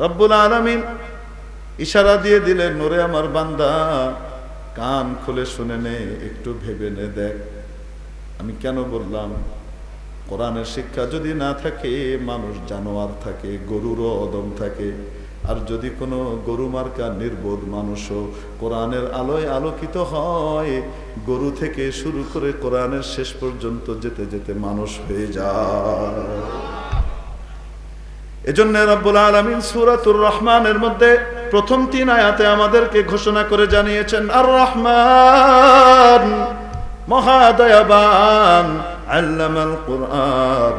রব্বুল আলামিন ইশারা দিয়ে দিলেন, ওরে আমার বান্দা, কান খুলে শুনে নে, একটু ভেবে নে, দেখ আমি কেন বললাম। কোরআনের শিক্ষা যদি না থাকে, মানুষ জানোয়ার থাকে, গরুরও অদম থাকে। আর যদি কোনো গরু মার্কা নির্বোধ মানুষও কোরআনের আলোয় আলোকিত হয়, গরু থেকে শুরু করে কোরআনের শেষ পর্যন্ত যেতে যেতে মানুষ হয়ে যায়। এজন্য রব্বুল আলামিন সূরাতুর রহমানের মধ্যে প্রথম 3 আয়াতে আমাদেরকে ঘোষণা করে জানিয়েছেন, আর রহমান মহাদয়াবান, আল্লামাল কোরআন,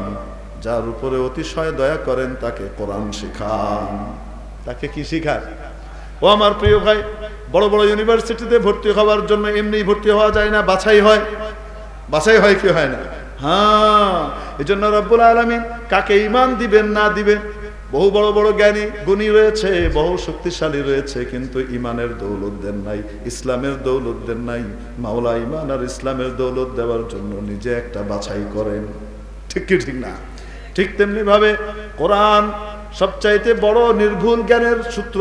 যার উপরে অতিশয় দয়া করেন তাকে কোরআন শিখান। তাকে কি শিখান? ও আমার প্রিয় ভাই, বড় বড় ইউনিভার্সিটিতে ভর্তি হওয়ার জন্য এমনি ভর্তি হওয়া যায় না, বাছাই হয়। বাছাই হয় কি হয় না? হ্যাঁ, এজন্য রব্বুল আলামিন কাকে ঈমান দিবেন না দিবেন, বহু বড় বড় জ্ঞানী গুণী রয়েছে, বহু শক্তিশালী রয়েছে, কিন্তু ঈমানের দৌলত দেন নাই, ইসলামের দৌলত দেন নাই। মাওলা ঈমান আর ইসলামের দৌলত দেওয়ার জন্য নিজে একটা বাছাই করেন। ঠিক কি ঠিক না? ঠিক তেমনি ভাবে কোরআন সবচাইতে বড় নির্ভুল জ্ঞানের সূত্র,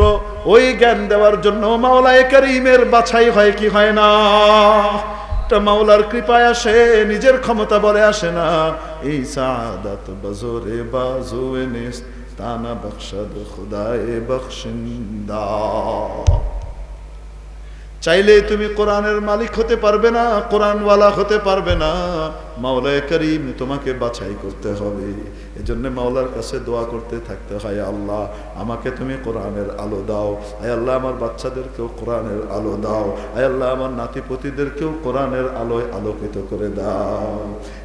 ওই জ্ঞান দেওয়ার জন্য মাওলায়ে কারীমের বাছাই হয় কি হয় না? এটা মাওলার কৃপায় আসে, নিজের ক্ষমতা বলে আসে না। এই সাআদাত বাজোরে বাজুয়ে নিস্ত তানা বখশদ খুদায়ে বখশিন্দা। চাইলে তুমি কোরআনের মালিক হতে পারবে না, কোরআনওয়ালা হতে পারবে না। মাওলায়ে কারীম তোমাকে বাছাই করতে হবে। এজন্য মাওলার কাছে দোয়া করতে থাকতে হয়, আল্লাহ আমাকে তুমি কোরআনের আলো দাও। আয় আল্লাহ আমার বাচ্চাদেরকেও কোরআনের আলো দাও। আয় আল্লাহ আমার নাতিপতিদেরকেও কোরআনের আলোয় আলোকিত করে দাও।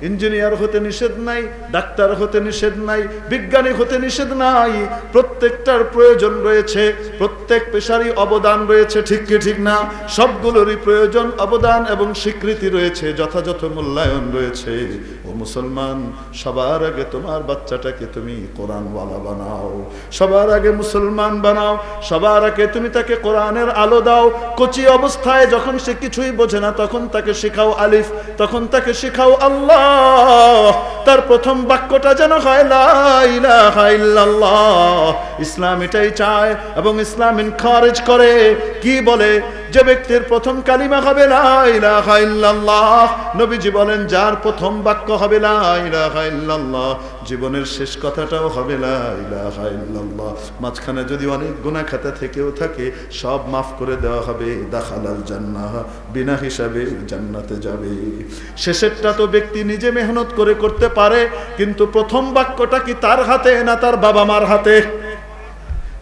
ইঞ্জিনিয়ার হতে নিষেধ নাই, ডাক্তার হতে নিষেধ নাই, বিজ্ঞানী হতে নিষেধ নাই। প্রত্যেকটার প্রয়োজন রয়েছে, প্রত্যেক পেশারই অবদান রয়েছে। ঠিক কি ঠিক না? সবগুলোরই প্রয়োজন, অবদান এবং স্বীকৃতি রয়েছে, যথাযথ মূল্যায়ন রয়েছে। ও মুসলমান, সবার আগে তোমার বাচ্চাটাকে তুমি কোরআনওয়ালা বানাও, সবার আগে মুসলমান বানাও, সবার আগে তুমি তাকে কোরআনের আলো দাও। কচি অবস্থায় যখন সে কিছুই বোঝে না, তখন তাকে শেখাও আলিফ, তখন তাকে শেখাও আল্লাহ। তার প্রথম বাক্যটা যেন হয় লা ইলাহা ইল্লাল্লাহ। ইসলাম এটাই চায় এবং ইসলাম এনকারেজ করে। কি বলে? যে ব্যক্তির প্রথম কালিমা হবে লা ইলাহা ইল্লাল্লাহ, নবীজি বলেন যার প্রথম বাক্য হবে লা ইলাহা ইল্লাল্লাহ, জীবনের শেষ কথাটাও হবে লা ইলাহা ইল্লাল্লাহ। মাঝখানে যদি অনেক গুনাহ খাতা থেকেও থাকে, সব মাফ করে দেওয়া হবে। দাখালাল জান্নাহ, বিনা হিসাবে জান্নাতে যাবে। শেষেরটা তো ব্যক্তি নিজে মেহনত করে করতে পারে, কিন্তু প্রথম বাক্যটা কি তার হাতে না তার বাবা মার হাতে?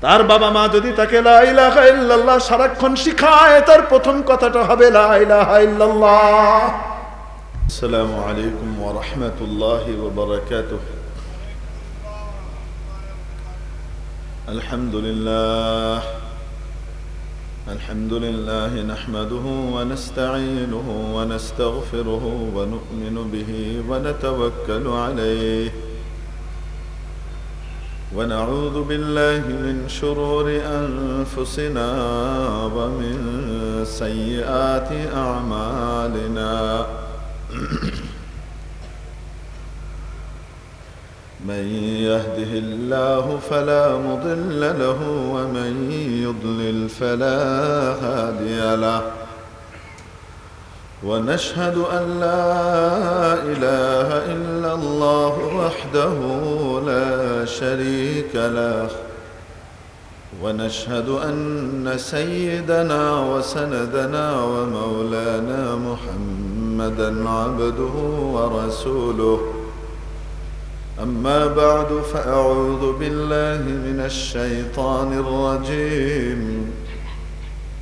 তার বাবা মা যদি তাকে লা ইলাহা ইল্লাল্লাহ সারাক্ষণ শিখায়, তার প্রথম কথাটা হবে লা ইলাহা ইল্লাল্লাহ। আসসালামু আলাইকুম ওয়া রাহমাতুল্লাহি ওয়া বারাকাতুহু। আলহামদুলিল্লাহ আলহামদুলিল্লাহ নাহমাদুহু ওয়া নাস্তাঈনুহু ওয়া নাস্তাগফিরুহু ওয়া নু'মিনু বিহি ওয়া নাতাওয়াক্কালু আলাইহি ونعوذ بالله من شرور أنفسنا ومن سيئات أعمالنا من يهده الله فلا مضل له ومن يضلل فلا هادي له ونشهد أن لا إله إلا الله وحده لا شريك له ونشهد أن سيدنا وسندنا ومولانا محمدا عبده ورسوله أما بعد فأعوذ بالله من الشيطان الرجيم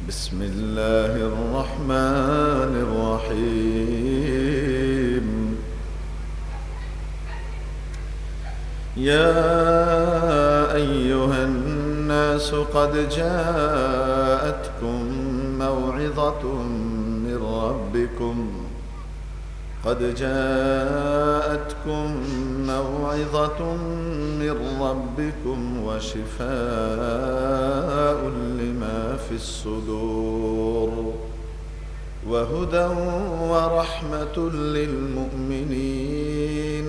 بسم الله الرحمن الرحيم يا أيها الناس قد جاءتكم موعظة من ربكم وشفاء لما في الصدور وهدى ورحمة للمؤمنين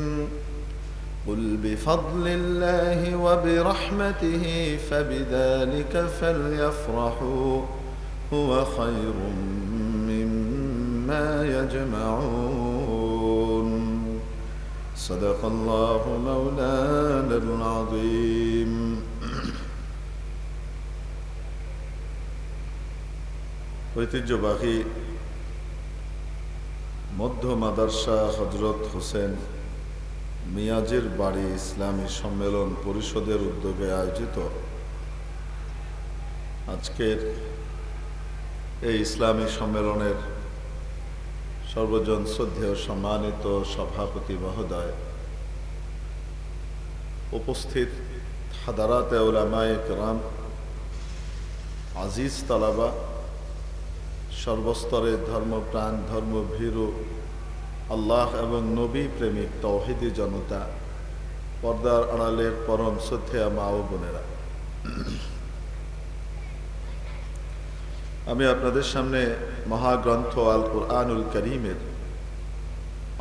قل بفضل الله وبرحمته فبذلك فليفرحوا هو خير مما يجمعون صدق الله مولانا العظيم ঐতিহ্যবাহী মধ্য মাদ্রাসা হযরত হোসেন মিয়াজির বাড়ি ইসলামী সম্মেলন পরিষদের উদ্যোগে আয়োজিত আজকের এই ইসলামী সম্মেলনের সর্বজন শ্রদ্ধেয় সম্মানিত সভাপতি মহোদয়, উপস্থিত হাদারাতে উলামায়ে কেরাম, আজিজ তালাবা, সর্বস্তরের ধর্মপ্রাণ ধর্মভীরু আল্লাহ এবং নবী প্রেমিক তৌহিদি জনতা, পর্দার আড়ালের পরম শ্রদ্ধেয়া মা ও বোনেরা, আমি আপনাদের সামনে মহাগ্রন্থ আল কুরআনুল কারীমের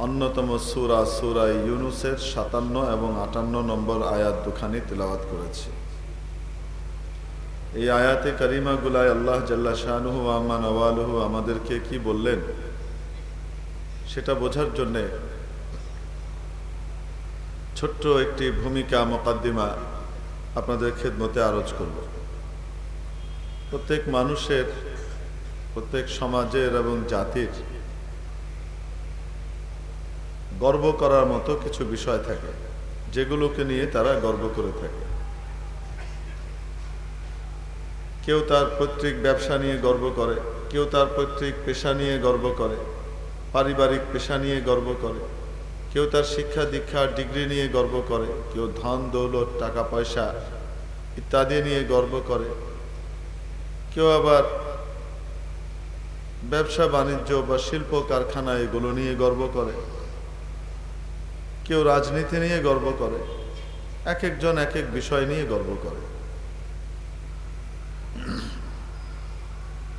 অন্যতম সূরা সূরা ইউনূসের ৫৭ এবং ৫৮ নম্বর আয়াত দুখানি তেলাওয়াত করেছি। এই আয়াতে কারিমাগুলায় আল্লাহ জাল্লা শানুহু ওয়া আম্মা নওয়ালুহু আমাদেরকে কি বললেন সেটা বোঝার জন্যে ছোট্ট একটি ভূমিকা মুকাদ্দিমা আপনাদের খেদমতে আরজ করব। প্রত্যেক মানুষের, প্রত্যেক সমাজের এবং জাতির গর্ব করার মতো কিছু বিষয় থাকে যেগুলোকে নিয়ে তারা গর্ব করে থাকে। কেউ তার পৈতৃক ব্যবসা নিয়ে গর্ব করে, কেউ তার পৈতৃক পেশা নিয়ে গর্ব করে, পারিবারিক পেশা নিয়ে গর্ব করে, কেউ তার শিক্ষা দীক্ষা ডিগ্রি নিয়ে গর্ব করে, কেউ ধন দৌলত টাকা পয়সা ইত্যাদি নিয়ে গর্ব করে, কেউ আবার ব্যবসা বাণিজ্য বা শিল্প কারখানা এগুলো নিয়ে গর্ব করে, কেউ রাজনীতি নিয়ে গর্ব করে, এক একজন এক এক বিষয় নিয়ে গর্ব করে।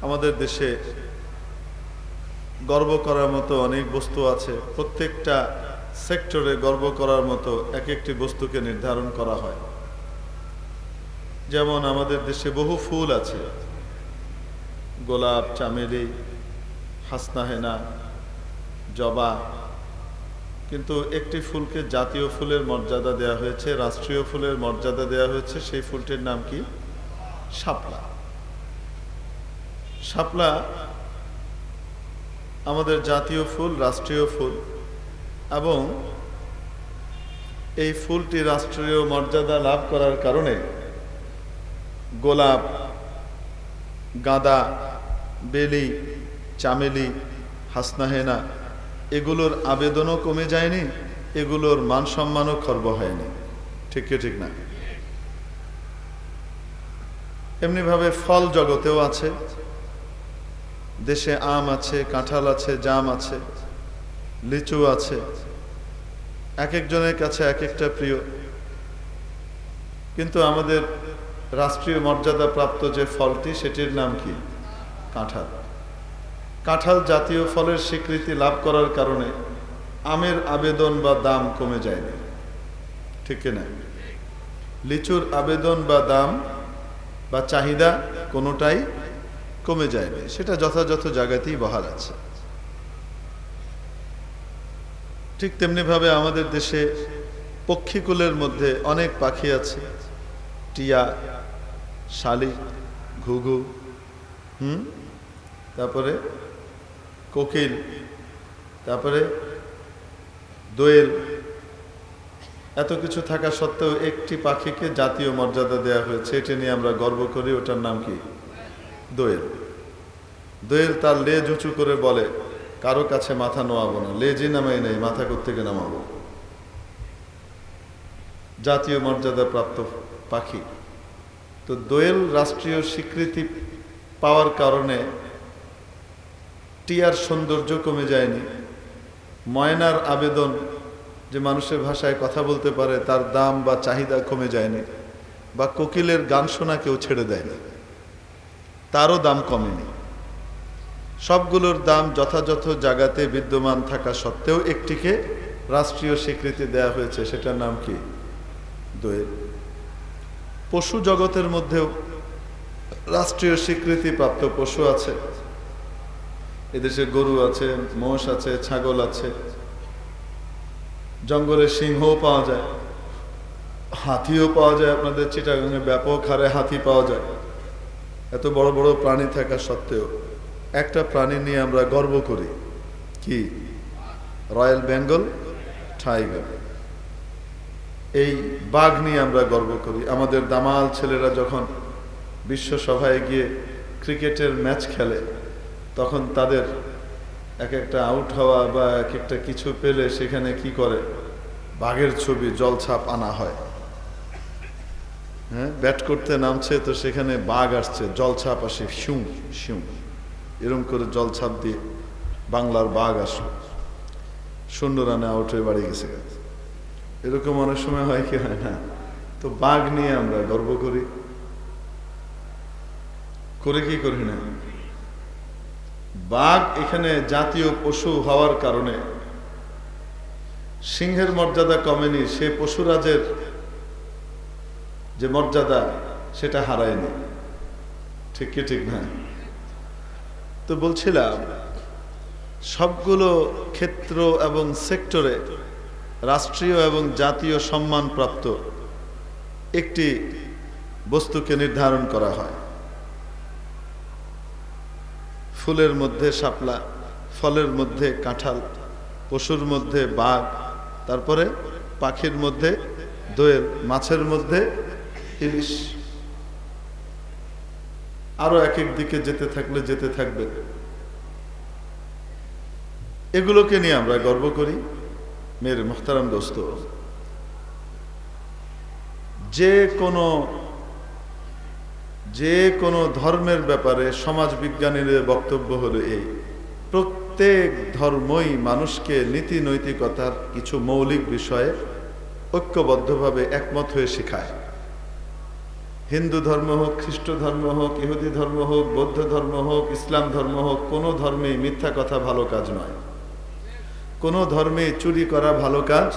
আমাদের দেশে গর্ব করার মতো অনেক বস্তু আছে। প্রত্যেকটা সেক্টরে গর্ব করার মতো এক একটি বস্তুকে নির্ধারণ করা হয়। যেমন আমাদের দেশে বহু ফুল আছে, গোলাপ, চামেলি, হাসনা হেনা, জবা, কিন্তু একটি ফুলকে জাতীয় ফুলের মর্যাদা দেওয়া হয়েছে, রাষ্ট্রীয় ফুলের মর্যাদা দেওয়া হয়েছে। সেই ফুলটির নাম কি? শাপলা। শাপলা আমাদের জাতীয় ফুল, রাষ্ট্রীয় ফুল, এবং এই ফুলটি রাষ্ট্রীয় মর্যাদা লাভ করার কারণে গোলাপ, গাঁদা, বেলি, চামেলি, হাসনা হেনা এগুলোর আবেদনও কমে যায়নি, এগুলোর মান সম্মানও খর্ব হয়নি। ঠিক কি ঠিক না? এমনিভাবে ফল জগতেও আছে। দেশে আম আছে, কাঁঠাল আছে, জাম আছে, লিচু আছে, এক একজনের কাছে এক একটা প্রিয়। কিন্তু আমাদের রাষ্ট্রীয় মর্যাদা প্রাপ্ত যে ফলটি সেটির নাম কি? কাঁঠাল। কাঁঠাল জাতীয় ফলের স্বীকৃতি লাভ করার কারণে আমের আবেদন বা দাম কমে যায়নি। ঠিক কিনা? লিচুর আবেদন বা দাম বা চাহিদা কোনোটাই কমে যায়নি, সেটা যথাযথ জায়গাতেই বহাল আছে। ঠিক তেমনি ভাবে আমাদের দেশে পক্ষীকুলের মধ্যে অনেক পাখি আছে, টিয়া, শালিক, ঘুঘু, তারপরে কোকিল, তারপরে দোয়েল, এত কিছু থাকা সত্ত্বেও একটি পাখিকে জাতীয় মর্যাদা দেওয়া হয়েছে। এটা নিয়ে আমরা গর্ব করি। ওটার নাম কি? দোয়েল। দোয়েল তার লেজ উঁচু করে বলে, কারো কাছে মাথা নোয়াবো না, লেজই নামাই নেই, মাথা কোত্থেকে নামাবো। জাতীয় মর্যাদা প্রাপ্ত পাখি। তো দোয়েল রাষ্ট্রীয় স্বীকৃতি পাওয়ার কারণে টিয়ার সৌন্দর্য কমে যায়নি, ময়নার আবেদন, যে মানুষের ভাষায় কথা বলতে পারে, তার দাম বা চাহিদা কমে যায়নি, বা কোকিলের গান শোনা কেউ ছেড়ে দেয়নি, তারও দাম কমেনি। সবগুলোর দাম যথাযথ জায়গাতে বিদ্যমান থাকা সত্ত্বেও একটিকে রাষ্ট্রীয় স্বীকৃতি দেয়া হয়েছে, সেটার নাম কি? দোয়েল। পশু জগতের মধ্যেও রাষ্ট্রীয় স্বীকৃতি প্রাপ্ত পশু আছে। এদেশে গরু আছে, মোষ আছে, ছাগল আছে, জঙ্গলে সিংহও পাওয়া যায়, হাতিও পাওয়া যায়। আপনাদের চিটাগাঙে ব্যাপক হারে হাতি পাওয়া যায়। এত বড় বড় প্রাণী থাকা সত্ত্বেও একটা প্রাণী নিয়ে আমরা গর্ব করি, কি? Royal Bengal tiger. এই বাঘ নিয়ে আমরা গর্ব করি। আমাদের দামাল ছেলেরা যখন বিশ্বসভায় গিয়ে ক্রিকেটের ম্যাচ খেলে, তখন তাদের এক একটা আউট হওয়া বা এক একটা কিছু পেলে সেখানে কি করে? বাঘের ছবি জলছাপ আনা হয়। হ্যাঁ, ব্যাট করতে নামছে তো সেখানে বাঘ আসছে, জলছাপ আসে, শিউ শিউ এরকম করে জলছাপ দিয়ে বাংলার বাঘ আসলো, 0 রানে আউট হয়ে বাড়ি গেছে। এরকম অনেক সময় হয় কি হয় না? তো বাঘ নিয়ে আমরা গর্ব করি, করে কি করি না? বাঘ এখানে জাতীয় পশু হওয়ার কারণে সিংহের মর্যাদা কমেনি, সে পশুরাজের যে মর্যাদা সেটা হারায়নি। ঠিক কি ঠিক না? তো বলছিলাম, সবগুলো ক্ষেত্র এবং সেক্টরে রাষ্ট্রীয় এবং জাতীয় সম্মানপ্রাপ্ত একটি বস্তুকে নির্ধারণ করা হয়। ফুলের মধ্যে শাপলা, ফলের মধ্যে কাঁঠাল, পশুর মধ্যে বাঘ, তারপরে পাখির মধ্যে দোয়েল, মাছের মধ্যে ইলিশ, আরো এক এক দিকে যেতে থাকলে যেতে থাকবে। এগুলোকে নিয়ে আমরা গর্ব করি। মেরে মুহতারাম দোস্ত, যে কোনো ধর্মের ব্যাপারে সমাজ বিজ্ঞানীদের বক্তব্য হলো এই: প্রত্যেক ধর্মই মানুষকে নীতি নৈতিকতার কিছু মৌলিক বিষয়ে ঐক্যবদ্ধভাবে একমত হয়ে শেখায়। হিন্দু ধর্ম হোক, খ্রিস্ট ধর্ম হোক, ইহুদি ধর্ম হোক, বৌদ্ধ ধর্ম হোক, ইসলাম ধর্ম হোক, কোনো ধর্মেই মিথ্যা কথা ভালো কাজ নয়। কোনো ধর্মে চুরি করা ভালো কাজ,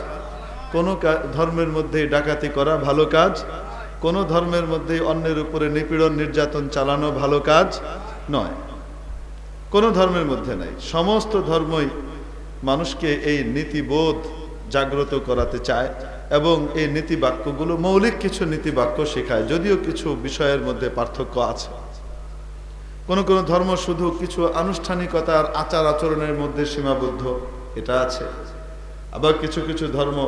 কোনো ধর্মের মধ্যে ডাকাতি করা ভালো কাজ, কোনো ধর্মের মধ্যে অন্যের উপরে নিপীড়ন নির্যাতন চালানো ভালো কাজ নয়। কোনো ধর্মের মধ্যে নাই। সমস্ত ধর্মই মানুষকে এই নীতিবোধ জাগ্রত করাতে চায় এবং এই নীতি বাক্যগুলো মৌলিক কিছু নীতি বাক্য শেখায়, যদিও কিছু বিষয়ের মধ্যে পার্থক্য আছে। কোনো কোনো ধর্ম শুধু কিছু আনুষ্ঠানিকতার আচার আচরণের মধ্যে সীমাবদ্ধ, এটা আছে। আবার কিছু কিছু ধর্ম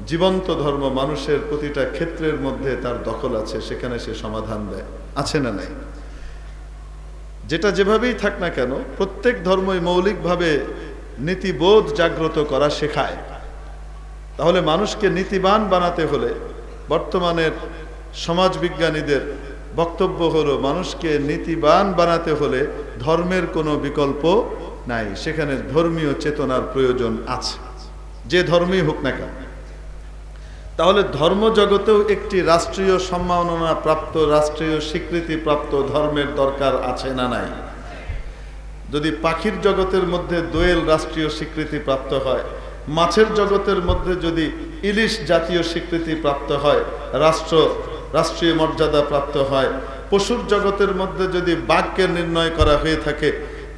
জীবন্ত ধর্ম, মানুষের প্রতিটা ক্ষেত্রের মধ্যে তার দখল আছে, সেখানে সে সমাধান দেয়। আছে না নাই? যেটা যেভাবেই থাক না কেন, প্রত্যেক ধর্মই মৌলিকভাবে নীতিবোধ জাগ্রত করা শেখায়। তাহলে মানুষকে নীতিবান বানাতে হলে বর্তমানের সমাজ বিজ্ঞানীদের বক্তব্য হলো, মানুষকে নীতিবান বানাতে হলে ধর্মের কোনো বিকল্প নাই, সেখানে ধর্মীয় চেতনার প্রয়োজন আছে, যে ধর্মই হোক না কেন। তাহলে ধর্মজগতেও একটি রাষ্ট্রীয় সম্মাননা প্রাপ্ত, রাষ্ট্রীয় স্বীকৃতি প্রাপ্ত ধর্মের দরকার আছে না নাই? যদি পাখির জগতের মধ্যে দোয়েল রাষ্ট্রীয় স্বীকৃতি প্রাপ্ত হয়, মাছের জগতের মধ্যে যদি ইলিশ জাতীয় স্বীকৃতি প্রাপ্ত হয়, রাষ্ট্রীয় মর্যাদা প্রাপ্ত হয়, পশুর জগতের মধ্যে যদি বাঘকে নির্ণয় করা হয়ে থাকে,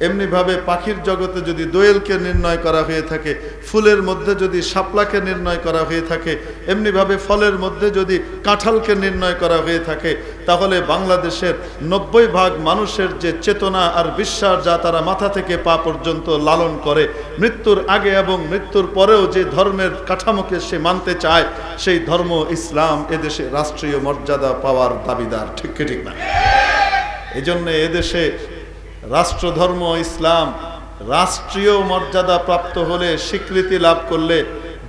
এমনিভাবে পাখির জগতে যদি দোয়েলকে নির্ণয় করা হয়ে থাকে, ফুলের মধ্যে যদি শাপলাকে নির্ণয় করা হয়ে থাকে, এমনিভাবে ফলের মধ্যে যদি কাঁঠালকে নির্ণয় করা হয়ে থাকে, তাহলে বাংলাদেশের 90% মানুষের যে চেতনা আর বিশ্বাস, যা তারা মাথা থেকে পা পর্যন্ত লালন করে, মৃত্যুর আগে এবং মৃত্যুর পরেও যে ধর্মের কাঠামোকে সে মানতে চায়, সেই ধর্ম ইসলাম এদেশে রাষ্ট্রীয় মর্যাদা পাওয়ার দাবিদার। ঠিক কি ঠিক না? এজন্য এদেশে রাষ্ট্রধর্ম ইসলাম রাষ্ট্রীয় মর্যাদা প্রাপ্ত হলে, স্বীকৃতি লাভ করলে,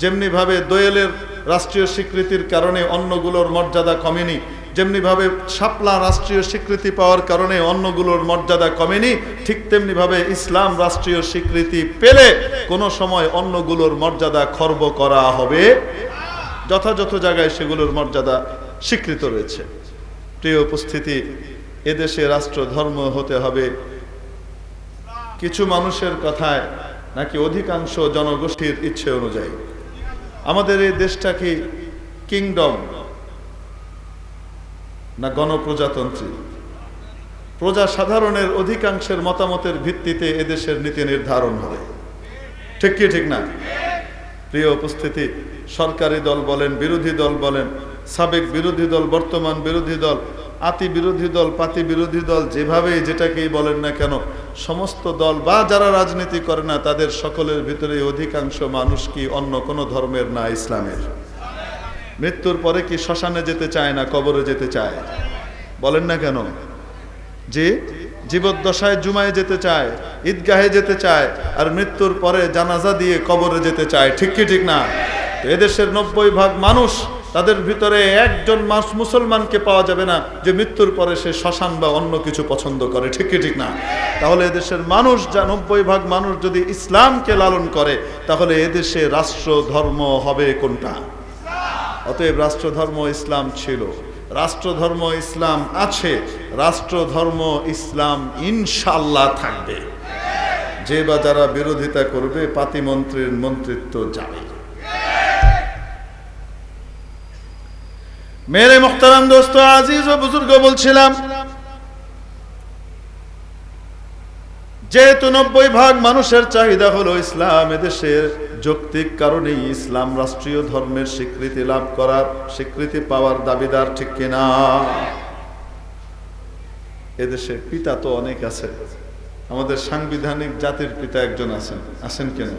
যেমনিভাবে দোয়েলের রাষ্ট্রীয় স্বীকৃতির কারণে অন্যগুলোর মর্যাদা কমেনি, যেমনিভাবে শাপলা রাষ্ট্রীয় স্বীকৃতি পাওয়ার কারণে অন্যগুলোর মর্যাদা কমেনি, ঠিক তেমনিভাবে ইসলাম রাষ্ট্রীয় স্বীকৃতি পেলে কোনো সময় অন্যগুলোর মর্যাদা খর্ব করা হবে। যথাযথ জায়গায় সেগুলোর মর্যাদা স্বীকৃত রয়েছে। প্রিয় উপস্থিতি, এদেশে রাষ্ট্র ধর্ম হতে হবে কিছু মানুষের কথায় নাকি অধিকাংশ জনগোষ্ঠীর ইচ্ছে অনুযায়ী? আমাদের এই দেশটা কি কিংডম না গণপ্রজাতন্ত্রী? প্রজা সাধারণের অধিকাংশের মতামতের ভিত্তিতে এদেশের নীতি নির্ধারণ হয়, ঠিক কি ঠিক না? প্রিয় উপস্থিতি, সরকারি দল বলেন, বিরোধী দল বলেন, সাবেক বিরোধী দল, বর্তমান বিরোধী দল, আতি বিরোধী দল, পাতি বিরোধী দল, যেভাবে যেটাকেই বলেন না কেন, সমস্ত দল বা যারা রাজনীতি করে না তাদের সকলের ভিতরে অধিকাংশ মানুষ কি অন্য কোনো ধর্মের না ইসলামের? মৃত্যুর পরে কি শ্মশানে যেতে চায় না কবরে যেতে চায়? বলেন না কেন? যে জীবদ্দশায় জুমায় যেতে চায়, ঈদগাহে যেতে চায়, আর মৃত্যুর পরে জানাজা দিয়ে কবরে যেতে চায়, ঠিক কি ঠিক না? তো এদেশের 90% মানুষ, তাদের ভিতরে একজন মুসলমানকে পাওয়া যাবে না যে মৃত্যুর পরে সে শ্মশান বা অন্য কিছু পছন্দ করে, ঠিক কি ঠিক না? তাহলে এদেশের মানুষ, যা 90% মানুষ যদি ইসলামকে লালন করে, তাহলে এদেশে রাষ্ট্র ধর্ম হবে কোনটা? অতএব রাষ্ট্রধর্ম ইসলাম ছিল, রাষ্ট্রধর্ম ইসলাম আছে, রাষ্ট্রধর্ম ইসলাম ইনশাআল্লাহ থাকবে। যে বা যারা বিরোধিতা করবে পাতিমন্ত্রীর মন্ত্রিত্ব যাবে। মেরে মুহতারাম দোস্ত, আজিজ ও বুজুর্গ, বলছিলাম যেহেতু 90% মানুষের চাহিদা হলো ইসলাম, এদেশের যৌক্তিক কারণেই ইসলাম রাষ্ট্রীয় ধর্মের স্বীকৃতি লাভ করার, স্বীকৃতি পাওয়ার দাবিদার, ঠিক কিনা? এদেশে পিতা তো অনেক আছে, আমাদের সাংবিধানিক জাতির পিতা একজন আছেন কেন?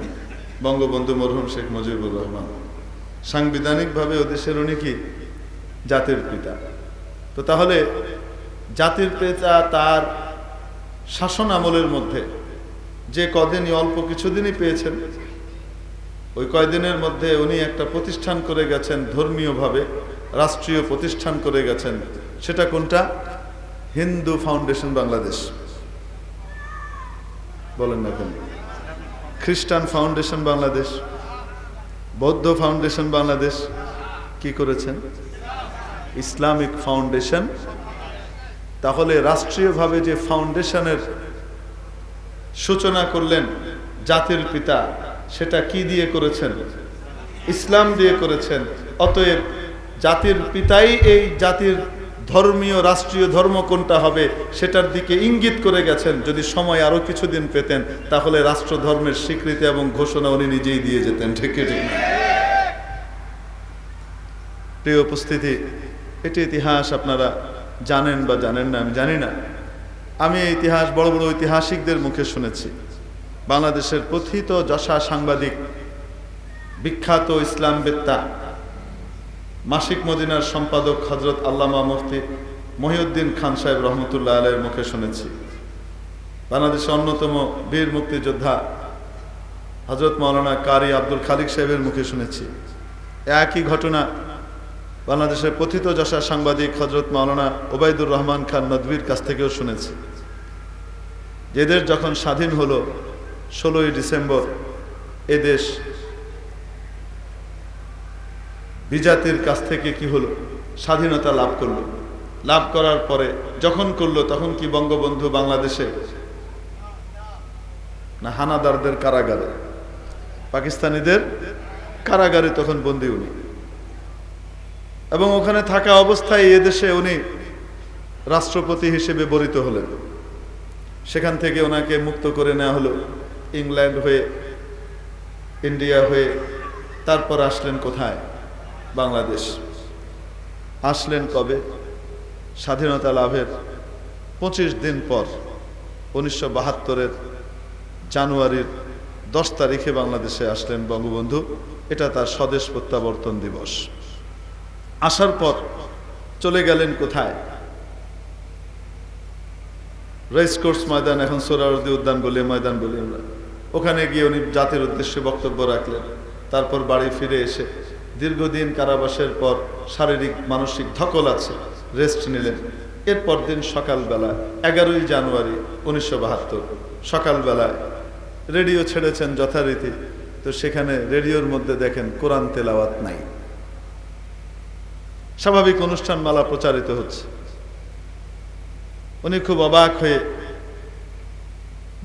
বঙ্গবন্ধু মরহুম শেখ মুজিবুর রহমান সাংবিধানিকভাবে ওদেশের উনি কি জাতির পিতা। তো তাহলে জাতির পিতা তার শাসন আমলের মধ্যে যে কদিনই, অল্প কিছুদিনই পেয়েছেন, ওই কয়দিনের মধ্যে উনি একটা প্রতিষ্ঠান করে গেছেন, ধর্মীয়ভাবে রাষ্ট্রীয় প্রতিষ্ঠান করে গেছেন। সেটা কোনটা? হিন্দু ফাউন্ডেশন বাংলাদেশ। বলেন না কেন? খ্রিস্টান ফাউন্ডেশন বাংলাদেশ, বৌদ্ধ ফাউন্ডেশন বাংলাদেশ। কি করেছেন? Islamic foundation. তাহলে রাষ্ট্রীয়ভাবে যে ফাউন্ডেশনের সূচনা করলেন জাতির পিতা, সেটা কি দিয়ে করেছেন? ইসলাম দিয়ে করেছেন। অতএব জাতির পিতাই এই জাতির ধর্মীয় রাষ্ট্রীয় ধর্ম কোনটা হবে সেটার দিকে ইঙ্গিত করে গেছেন। যদি সময় আরো কিছুদিন পেতেন তাহলে রাষ্ট্র ধর্মের স্বীকৃতি এবং ঘোষণা উনি নিজেই দিয়ে যেতেন, ঠিক ঠিক না? প্রিয় উপস্থিতি, এটি ইতিহাস আপনারা জানেন বা জানেন না আমি জানি না। আমি এই ইতিহাস বড় বড় ঐতিহাসিকদের মুখে শুনেছি। বাংলাদেশের প্রথিত যশা সাংবাদিক, বিখ্যাত ইসলামবেত্তা, মাসিক মদিনার সম্পাদক হযরত আল্লামা মুফতি মহিউদ্দিন খান সাহেব রহমতুল্লাহ আলাইহির মুখে শুনেছি। বাংলাদেশের অন্যতম বীর মুক্তিযোদ্ধা হযরত মাওলানা কারি আব্দুল খালিক সাহেবের মুখে শুনেছি। একই ঘটনা বাংলাদেশের প্রথিত যশা সাংবাদিক হযরত মাওলানা ওবায়দুর রহমান খান নদভীর কাছ থেকেও শুনেছি। যে দেশ যখন স্বাধীন হলো 16ই ডিসেম্বর, এদেশ বিজাতির কাছ থেকে কি হলো? স্বাধীনতা লাভ করলো। লাভ করার পরে যখন করলো তখন কি বঙ্গবন্ধু বাংলাদেশে না হানাদারদের কারাগারে, পাকিস্তানিদের কারাগারে তখন বন্দী উনি, এবং ওখানে থাকা অবস্থায় এদেশে উনি রাষ্ট্রপতি হিসেবে বরিত হলেন। সেখান থেকে ওনাকে মুক্ত করে নেওয়া হলো, ইংল্যান্ড হয়ে, ইন্ডিয়া হয়ে, তারপর আসলেন কোথায়? বাংলাদেশ। আসলেন কবে? স্বাধীনতা লাভের 25 দিন পর 1972-এর জানুয়ারির 10 তারিখে বাংলাদেশে আসলেন বঙ্গবন্ধু। এটা তার স্বদেশ প্রত্যাবর্তন দিবস। আসার পর চলে গেলেন কোথায়? রেসকোর্স ময়দান, এখন সোহরাওয়ার্দী উদ্যান বলে, ময়দান বলি আমরা। ওখানে গিয়ে উনি জাতির উদ্দেশ্যে বক্তব্য রাখলেন। তারপর বাড়ি ফিরে এসে দীর্ঘদিন কারাবাসের পর শারীরিক মানসিক ধকল আছে, রেস্ট নিলেন। এরপর দিন সকালবেলা 11ই জানুয়ারি 1972 সকালবেলায় রেডিও ছেড়েছেন যথারীতি। তো সেখানে রেডিওর মধ্যে দেখেন কোরআন তেলাওয়াত নাই। স্বাভাবিক অনুষ্ঠান মালা প্রচারিত হচ্ছে। উনি খুব অবাক হয়ে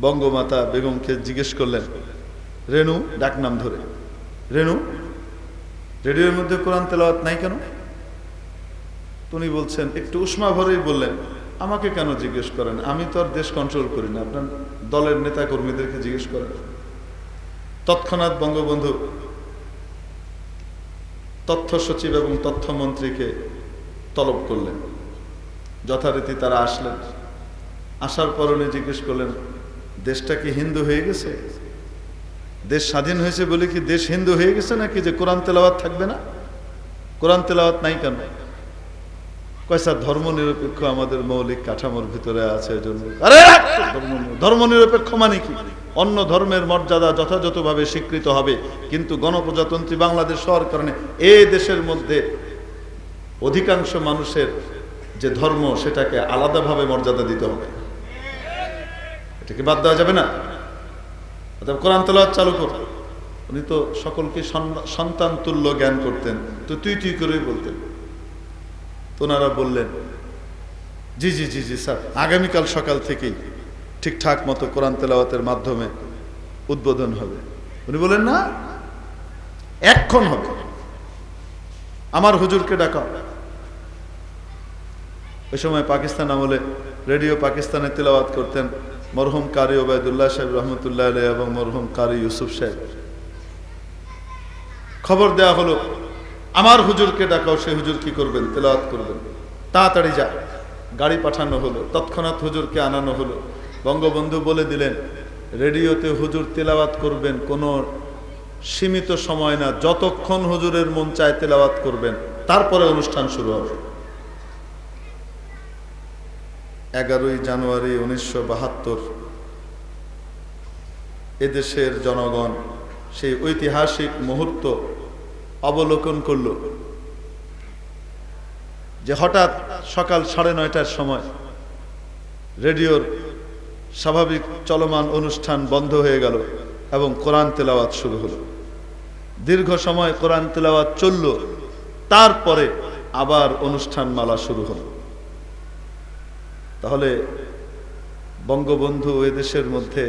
বঙ্গমাতা বেগমকে জিজ্ঞেস করলেন, রেণু, ডাকনাম ধরে, রেণু রেডিওর মধ্যে কোরআন তেলাওয়াত নাই কেন? উনি বলছেন, একটু উষ্মা ভরেই বললেন, আমাকে কেন জিজ্ঞেস করেন, আমি তো আর দেশ কন্ট্রোল করি না, আপনার দলের নেতা কর্মীদেরকে জিজ্ঞেস করেন। তৎক্ষণাৎ বঙ্গবন্ধু তথ্য সচিব এবং তথ্যমন্ত্রীকে তলব করলেন। যথারীতি তারা আসলেন। আসার পর উনি জিজ্ঞেস করলেন, দেশটা কি হিন্দু হয়ে গেছে? দেশ স্বাধীন হয়েছে বলে কি দেশ হিন্দু হয়ে গেছে নাকি যে কোরআন তেলাওয়াত থাকবে না? কোরআন তেলাওয়াত নাই কেন? কয়সা ধর্ম নিরপেক্ষ আমাদের মৌলিক কাঠামোর ভিতরে আছে, এজন্য। আরে ধর্ম নিরপেক্ষ মানে কি? অন্য ধর্মের মর্যাদা যথাযথভাবে স্বীকৃত হবে, কিন্তু গণপ্রজাতন্ত্রী বাংলাদেশ হওয়ার কারণে এই দেশের মধ্যে অধিকাংশ মানুষের যে ধর্ম সেটাকে আলাদাভাবে মর্যাদা দিতে হবে। এটাকে বাদ দেওয়া যাবে না। অর্থাৎ কোরআন তেলাওয়াত চালু কর। উনি তো সকলকে সন্তান তুল্য জ্ঞান করতেন, তো তুই করেই বলতেন। তো ওনারা বললেন, জি জি জি জি স্যার, আগামীকাল সকাল থেকেই ঠিকঠাক মতো কোরআন তেলাওয়াতের মাধ্যমে উদ্বোধন হবে। উনি বলেন, না, এখন হবে, আমার হুজুরকে ডাকাও। ওই সময় পাকিস্তান আমলে রেডিও পাকিস্তানে তেলাওয়াত করতেন মরহুম কারি ওবায়দুল্লাহ সাহেব রহমতুল্লাহ আলাইহি এবং মরহুম কারি ইউসুফ সাহেব। খবর দেওয়া হলো, আমার হুজুরকে ডাকাও, সে হুজুর কি করবেন? তেলাওয়াত করবেন। তাড়াতাড়ি যা। গাড়ি পাঠানো হলো, তৎক্ষণাৎ হুজুরকে আনানো হলো। বঙ্গবন্ধু বলে দিলেন, রেডিওতে হুজুর তেলাওয়াত করবেন, কোনো সীমিত সময় না, যতক্ষণ হুজুরের মন চায় তেলাওয়াত করবেন, তারপরে অনুষ্ঠান শুরু হবে। 11ই জানুয়ারি 1972 এদেশের জনগণ সেই ঐতিহাসিক মুহূর্ত অবলোকন করল যে হঠাৎ সকাল 9:30টার সময় রেডিওর স্বাভাবিক চলমান অনুষ্ঠান বন্ধ হয়ে গেল এবং কোরআন তেলাওয়াত শুরু হলো। দীর্ঘ সময় কোরআন তেলাওয়াত চলল, তারপরে আবার অনুষ্ঠান মালা শুরু হলো। তাহলে বঙ্গবন্ধু এদেশের মধ্যে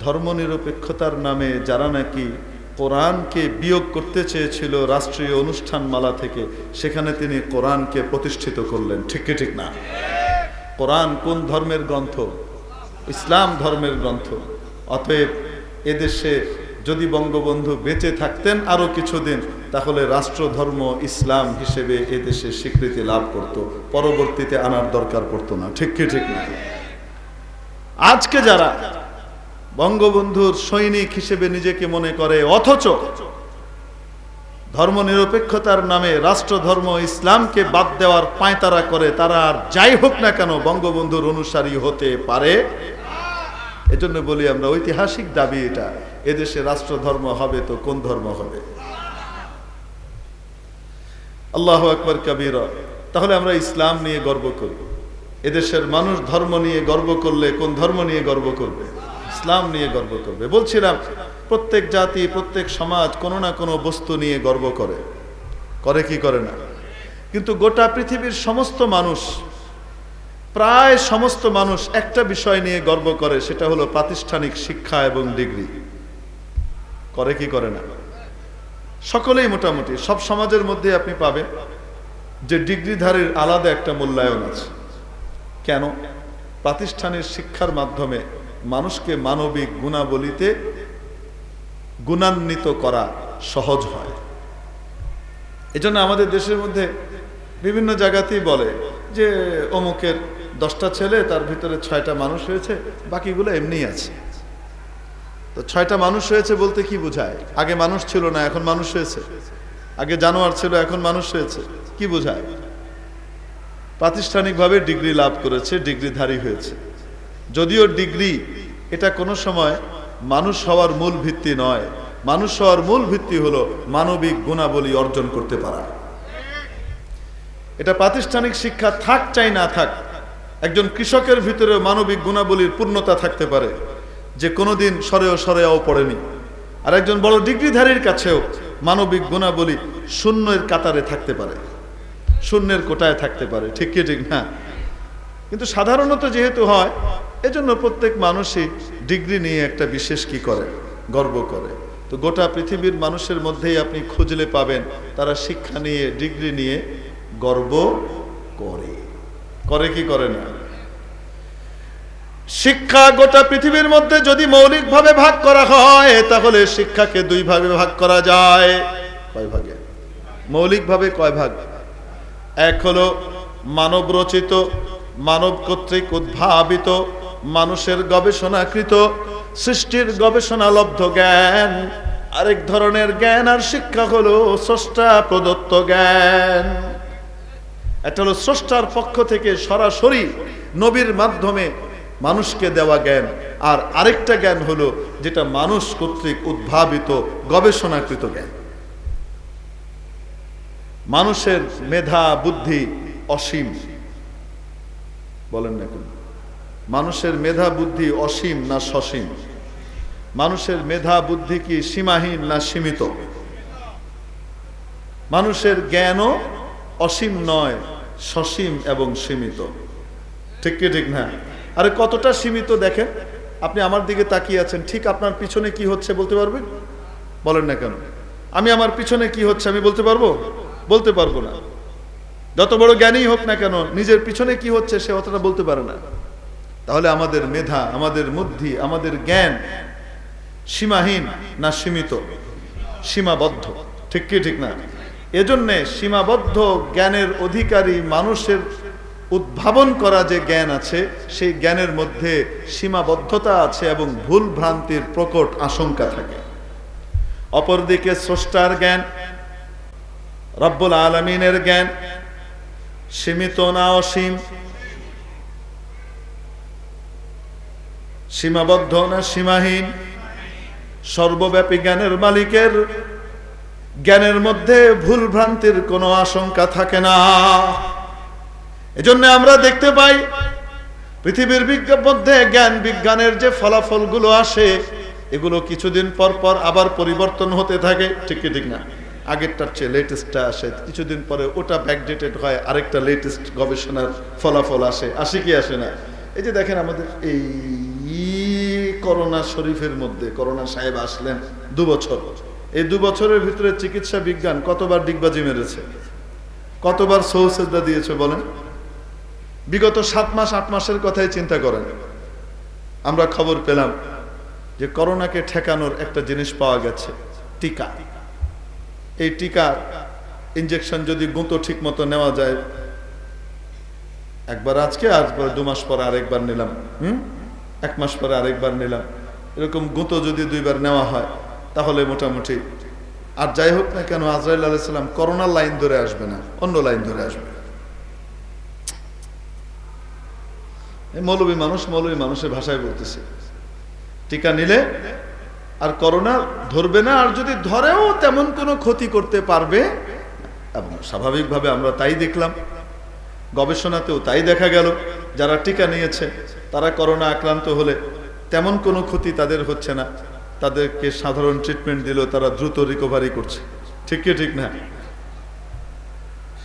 ধর্মনিরপেক্ষতার নামে যারা নাকি কোরআনকে বিয়োগ করতে চেয়েছিল রাষ্ট্রীয় অনুষ্ঠান মালা থেকে, সেখানে তিনি কোরআনকে প্রতিষ্ঠিত করলেন। ঠিক কি ঠিক না? কোরআন কোন ধর্মের গ্রন্থ? ইসলাম ধর্মের গ্রন্থ। অতএব এদেশে যদি বঙ্গবন্ধু বেঁচে থাকতেন আরো কিছুদিন, তাহলে রাষ্ট্রধর্ম ইসলাম হিসেবে এদেশে স্বীকৃতি লাভ করত, পরবর্তীতে আনার দরকার পড়তো না। ঠিক কি ঠিক না? আজকে যারা বঙ্গবন্ধুর সৈনিক হিসেবে নিজেকে মনে করে, অথচ ধর্মনিরপেক্ষতার নামে রাষ্ট্রধর্ম ইসলামকে বাদ দেওয়ার পায়তারা করে, তারা আর যাই হোক না কেন বঙ্গবন্ধুর অনুসারী হতে পারে। এজন্য বলি আমরা, ঐতিহাসিক দাবি এটা, এদেশে রাষ্ট্রধর্ম হবে তো কোন ধর্ম হবে? আল্লাহু আকবার কাবীরা। তাহলে আমরা ইসলাম নিয়ে গর্ব করি। এদেশের মানুষ ধর্ম নিয়ে গর্ব করলে কোন ধর্ম নিয়ে গর্ব করবে? ইসলাম নিয়ে গর্ব করবে। বলছিলাম, প্রত্যেক জাতি প্রত্যেক সমাজ কোনো না কোনো বস্তু নিয়ে গর্ব করে, করে কি করে না? কিন্তু গোটা পৃথিবীর সমস্ত মানুষ, প্রায় সমস্ত মানুষ একটা বিষয় নিয়ে গর্ব করে, সেটা হলো প্রাতিষ্ঠানিক শিক্ষা এবং ডিগ্রি। করে কি করে না? সকলেই মোটামুটি সব সমাজের মধ্যে আপনি পাবেন যে ডিগ্রিধারীর আলাদা একটা মূল্যায়ন আছে। কেন? প্রাতিষ্ঠানিক শিক্ষার মাধ্যমে মানুষকে মানবিক গুণাবলীতে গুণান্বিত করা সহজ হয়। এজন্য আমাদের দেশের মধ্যে বিভিন্ন জায়গাতেই বলে যে অমুকের 10টা ছেলে, তার ভিতরে 6টা মানুষ হয়েছে, বাকিগুলো এমনিই আছে। তো 6টা মানুষ হয়েছে বলতে কি বোঝায়? আগে মানুষ ছিল না, এখন মানুষ হয়েছে। আগে জানোয়ার ছিল, এখন মানুষ হয়েছে। কি বোঝায়? প্রাতিষ্ঠানিকভাবে ডিগ্রি লাভ করেছে, ডিগ্রিধারী হয়েছে। যদিও ডিগ্রি এটা কোনো সময় মানুষ হওয়ার মূল ভিত্তি নয়। মানুষ হওয়ার মূল ভিত্তি হলো মানবিক গুণাবলী অর্জন করতে পারা। এটা প্রাতিষ্ঠানিক শিক্ষা থাক চাই না থাক, একজন কৃষকের ভিতরে মানবিক গুণাবলীর পূর্ণতা থাকতে পারে, যে কোনোদিন সরেও পড়েনি। আর একজন বড় ডিগ্রিধারীর কাছেও মানবিক গুণাবলী শূন্যের কাতারে থাকতে পারে, শূন্যের কোটায় থাকতে পারে। ঠিক কি ঠিক না? কিন্তু সাধারণত যেহেতু হয়, এজন্য প্রত্যেক মানুষই ডিগ্রি নিয়ে একটা বিশেষ কি করে? গর্ব করে। তো গোটা পৃথিবীর মানুষের মধ্যেই আপনি খুঁজলে পাবেন তারা শিক্ষা নিয়ে, ডিগ্রি নিয়ে গর্ব করে। করে কি করে না? শিক্ষা গোটা পৃথিবীর মধ্যে যদি মৌলিকভাবে ভাগ করা হয় তাহলে শিক্ষাকে দুই ভাগে ভাগ করা যায়। কয় ভাগে? মৌলিকভাবে কয় ভাগ? এক হলো মানব রচিত, মানব কর্তৃক উদ্ভাবিত, মানুষের গবেষণাকৃত, সৃষ্টির গবেষণালব্ধ জ্ঞান। আরেক ধরনের জ্ঞান আর শিক্ষা হলো স্রষ্টা প্রদত্ত জ্ঞান। এটা হলো স্রষ্টার পক্ষ থেকে সরাসরি নবীর মাধ্যমে মানুষকে দেওয়া জ্ঞান। আর আরেকটা জ্ঞান হলো যেটা মানুষ কর্তৃক উদ্ভাবিত গবেষণাকৃত জ্ঞান। মানুষের মেধা বুদ্ধি অসীম, বলেন না কেন? মানুষের মেধা বুদ্ধি অসীম না সসীম? মানুষের মেধা বুদ্ধি কি সীমাহীন না সীমিত? মানুষের জ্ঞানও অসীম নয়, সসীম এবং সীমিত। ঠিক কি ঠিক না? আরে কতটা সীমিত দেখেন। আপনি আমার দিকে তাকিয়ে আছেন, ঠিক আপনার পিছনে কি হচ্ছে বলতে পারবেন? বলেন না কেন? আমি আমার পিছনে কি হচ্ছে আমি বলতে পারবো? বলতে পারবো না। যত বড় জ্ঞানী হোক না কেন, নিজের পিছনে কি হচ্ছে সে অতটা বলতে পারে না। তাহলে আমাদের মেধা, আমাদের বুদ্ধি, আমাদের জ্ঞান সীমাহীন না সীমিত? সীমাবদ্ধ। ঠিক কি ঠিক না? এজন্যে সীমাবদ্ধ জ্ঞানের অধিকারী মানুষের উদ্ভাবন করা যে জ্ঞান আছে সেই জ্ঞানের মধ্যে সীমাবদ্ধতা আছে এবং ভুল ভ্রান্তির প্রকট আশঙ্কা থাকে। অপরদিকে স্রষ্টার জ্ঞান, রব্বুল আলামিনের জ্ঞান সীমিত না অসীম? সীমাবদ্ধ না সীমাহীন? সর্বব্যাপী জ্ঞানের মালিকের জ্ঞানের মধ্যে ভুল ভ্রান্তির কোনো আশঙ্কা থাকে না। এজন্য আমরা দেখতে পাই পৃথিবীর মধ্যে জ্ঞান বিজ্ঞানের যে ফলাফলগুলো আসে এগুলো কিছুদিন পর পর আবার পরিবর্তন হতে থাকে। ঠিক কি ঠিক না? আগেরটার চেয়ে লেটেস্টটা আসে, কিছুদিন পরে ওটা ব্যাকডেটেড হয়, আরেকটা লেটেস্ট গবেষণার ফলাফল আসে। আসে কি আসে না? এই যে দেখেন আমাদের এই করোনা শরীফের মধ্যে করোনা সাহেব আসলেন 2 বছর। এই 2 বছরের ভিতরে চিকিৎসা বিজ্ঞান কতবার ডিগবাজি মেরেছে, কতবার সৌসেজদা দিয়েছে বলেন? বিগত 7 মাস 8 মাসের কথাই চিন্তা করেন। আমরা খবর পেলাম যে করোনাকে ঠেকানোর একটা জিনিস পাওয়া গেছে, টিকা। এই টিকা ইনজেকশন যদি গুঁতো ঠিক মতো নেওয়া যায়, একবার আজকে, আজবার 2 মাস পরে আরেকবার নিলাম, 1 মাস পরে আরেকবার নিলাম, এরকম গুঁতো যদি 2 বার নেওয়া হয় তাহলে মোটামুটি। আর যাই হোক না কেন, আজরাইল আলাইহিস সালাম করোনার লাইন ধরে আসবে না, অন্য লাইন ধরে আসবে। মৌলবী মানুষের ভাষায় বলতেছে, টিকা নিলে আর করোনা ধরবে না, আর যদি ধরেও তেমন কোনো ক্ষতি করতে পারবে। এবং স্বাভাবিকভাবে আমরা তাই দেখলাম, গবেষণাতেও তাই দেখা গেল, যারা টিকা নিয়েছে তারা করোনা আক্রান্ত হলে তেমন কোনো ক্ষতি তাদের হচ্ছে না, তাদেরকে সাধারণ ট্রিটমেন্ট দিল, তারা দ্রুত রিকভারি করছে। ঠিক কি ঠিক না?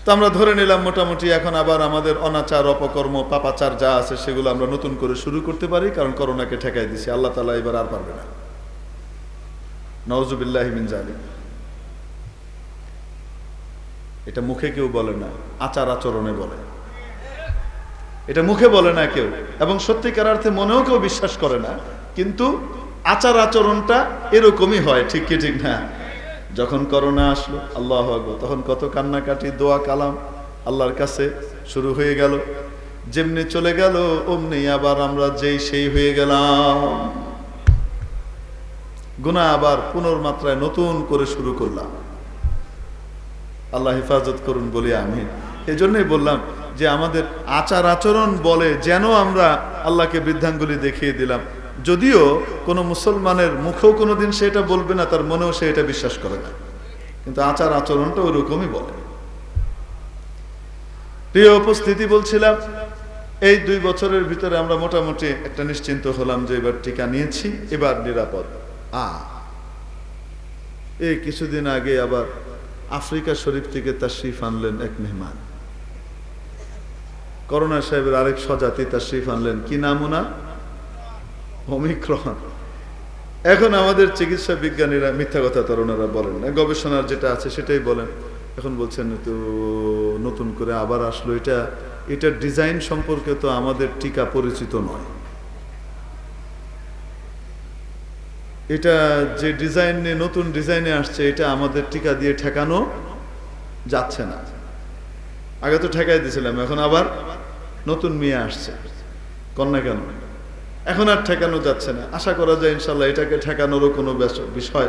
তো আমরা ধরে নিলাম মোটামুটি এখন আবার আমাদের অনাচার, অপকর্ম, পাপাচার যা আছে সেগুলো আমরা নতুন করে শুরু করতে পারি, কারণ করোনাকে ঠেকাই দিছি। আল্লাহ তাআলা এবার আর পারবে না। নাউযুবিল্লাহি মিন যালিক। এটা মুখে কেউ বলে না, আচার আচরণে বলে। এটা মুখে বলে না কেউ, এবং সত্যিকার অর্থে মনেও কেউ বিশ্বাস করে না, কিন্তু আচার আচরণটা এরকমই হয়। ঠিক কি ঠিক না? যখন করোনা আসলো, আল্লাহু আকবার, তখন কত কান্নাকাটি, দোয়া কালাম আল্লাহর কাছে শুরু হয়ে গেল। যেমনি চলে গেল অমনি আবার আমরা যেই সেই হয়ে গেলাম। গুনাহ আবার পুনর্মাত্রায় নতুন করে শুরু করলাম। আল্লাহ হেফাজত করুন বলি আমিন। এই জন্যই বললাম যে আমাদের আচার আচরণ বলে যেন আমরা আল্লাহকে বৃদ্ধাঙ্গুলি দেখিয়ে দিলাম, যদিও কোনো মুসলমানের মুখেও কোনোদিন সেটা বলবে না, তার মনেও সে এটা বিশ্বাস করে না, কিন্তু আচার আচরণটা ওরকমই বলে। প্রিয় উপস্থিতি, বলছিলাম এই 2 বছরের ভিতরে আমরা মোটামুটি একটা নিশ্চিন্ত হলাম যে এবার টিকা নিয়েছি, এবার নিরাপদ। এই কিছুদিন আগে আবার আফ্রিকা শরীফ থেকে তাশরিফ আনলেন এক মেহমান। করোনা সাহেবের আরেক স্বজাতি তাশরিফ আনলেন, কি নাম ওনার? ওমিক্রন। এখন আমাদের চিকিৎসা বিজ্ঞানীরা মিথ্যা কথা তো ওনারা বলেন না, গবেষণার যেটা আছে সেটাই বলেন। এখন বলছেন তো নতুন করে আবার আসলো, এটা ডিজাইন সম্পর্কে তো আমাদের টিকা পরিচিত নয়। এটা যে ডিজাইন নিয়ে নতুন ডিজাইনে আসছে, এটা আমাদের টিকা দিয়ে ঠেকানো যাচ্ছে না। আগে তো ঠেকাই দিয়েছিলাম, এখন আবার নতুন মেয়ে আসছে, কন্যা কেন এখন আর ঠেকানো যাচ্ছে না। আশা করা যায় ইনশাল্লাহ এটাকে ঠেকানোরও কোনো বিষয়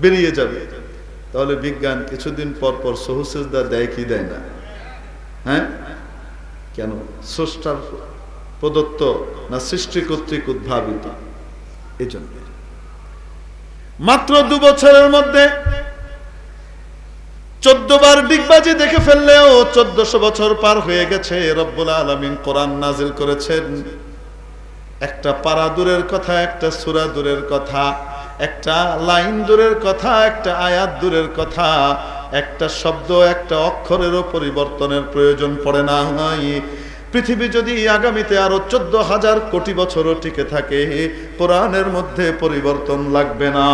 বেরিয়ে যাবে। তাহলে বিজ্ঞান কিছুদিন পর পর সহুসেজদা দেয় কি দেয় না? হ্যাঁ, কেন? স্রষ্টার প্রদত্ত না সৃষ্টি কর্তৃক উদ্ভাবিত? এই জন্য মাত্র 2 বছরের মধ্যে 14 বার ডিগবাজি দেখে ফেললেও 1400 বছর পার হয়ে গেছে। রব্বুল আলামিন কোরআন নাজিল করেছেন। একটা পারা দূরের কথা, একটা সূরা দূরের কথা, একটা লাইন দূরের কথা, একটা আয়াত দূরের কথা, একটা শব্দ একটা অক্ষরেরও পরিবর্তনের প্রয়োজন পড়ে না। পৃথিবী যদি আগামীতে আরো 14,000 কোটি বছরও টিকে থাকে, কোরআনের মধ্যে পরিবর্তন লাগবে না।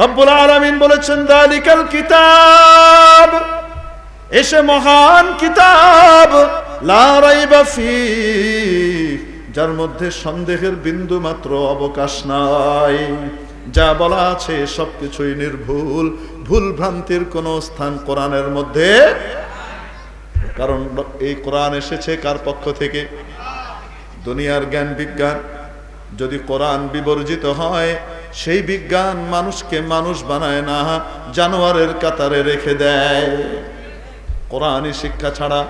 রব্বুল আলামিন বলেছেন যালিকাল কিতাব, এসে মহান কিতাব, লা রাইবা ফীহ, যার মধ্যে সন্দেহের বিন্দু মাত্র অবকাশ নাই। যা বলা আছে সবকিছুই নির্ভুল, ভুল ভ্রান্তির কোনো স্থান কোরআনের মধ্যে। কারণ এই কোরআন এসেছে কার পক্ষ থেকে? দুনিয়ার জ্ঞান বিজ্ঞান যদি কোরআন বিবর্জিত হয়, সেই বিজ্ঞান মানুষকে মানুষ বানায় না, জানোয়ারের কাতারে রেখে দেয়। কোরআনী শিক্ষা ছাড়া,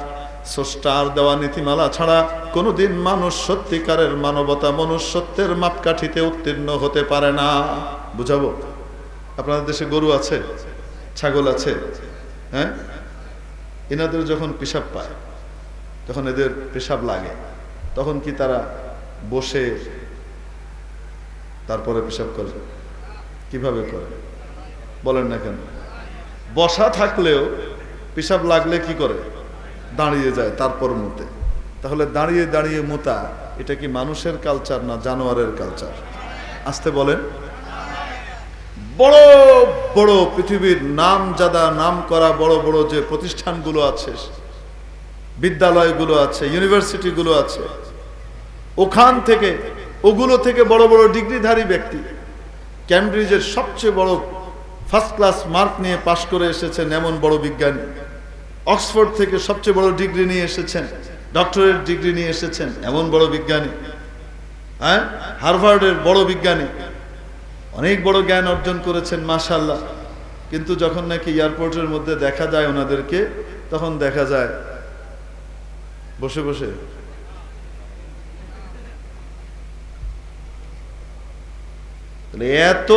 স্রষ্টার দেওয়া নীতিমালা ছাড়া কোনোদিন মানুষ সত্যিকারের মানবতা, মনুষ্যত্বের মাপকাঠিতে উত্তীর্ণ হতে পারে না। বুঝাবো? আপনাদের দেশে গরু আছে, ছাগল আছে, হ্যাঁ? এনাদের যখন পেশাব পায়, তখন এদের পেশাব লাগে, তখন কি তারা বসে তারপরে পেশাব করে? কিভাবে করে বলেন না কেন? বসা থাকলেও পেশাব লাগলে কি করে? দাঁড়িয়ে যায়, তারপর মুতে। তাহলে দাঁড়িয়ে দাঁড়িয়ে মুতা, এটা কি মানুষের কালচার না জানোয়ারের কালচার? আসতে বলেন। বড় বড় পৃথিবীর নামজাদা, নাম করা বড় বড় যে প্রতিষ্ঠানগুলো আছে, বিদ্যালয়গুলো আছে, ইউনিভার্সিটিগুলো আছে, ওগুলো থেকে বড় বড় ডিগ্রিধারী ব্যক্তি, ক্যামব্রিজের সবচেয়ে বড় ফার্স্ট ক্লাস মার্ক নিয়ে পাশ করে এসেছেন এমন বড় বিজ্ঞানী, অক্সফোর্ড থেকে সবচেয়ে বড় ডিগ্রি নিয়ে এসেছেন, ডক্টরেট ডিগ্রি নিয়ে এসেছেন এমন বড় বিজ্ঞানী, হ্যাঁ, হার্ভার্ডের বড় বিজ্ঞানী, অনেক বড় জ্ঞান অর্জন করেছেন মাশাআল্লাহ। কিন্তু যখন নাকি এয়ারপোর্টের মধ্যে দেখা যায় ওনাদেরকে, তখন দেখা যায় বসে বসে এত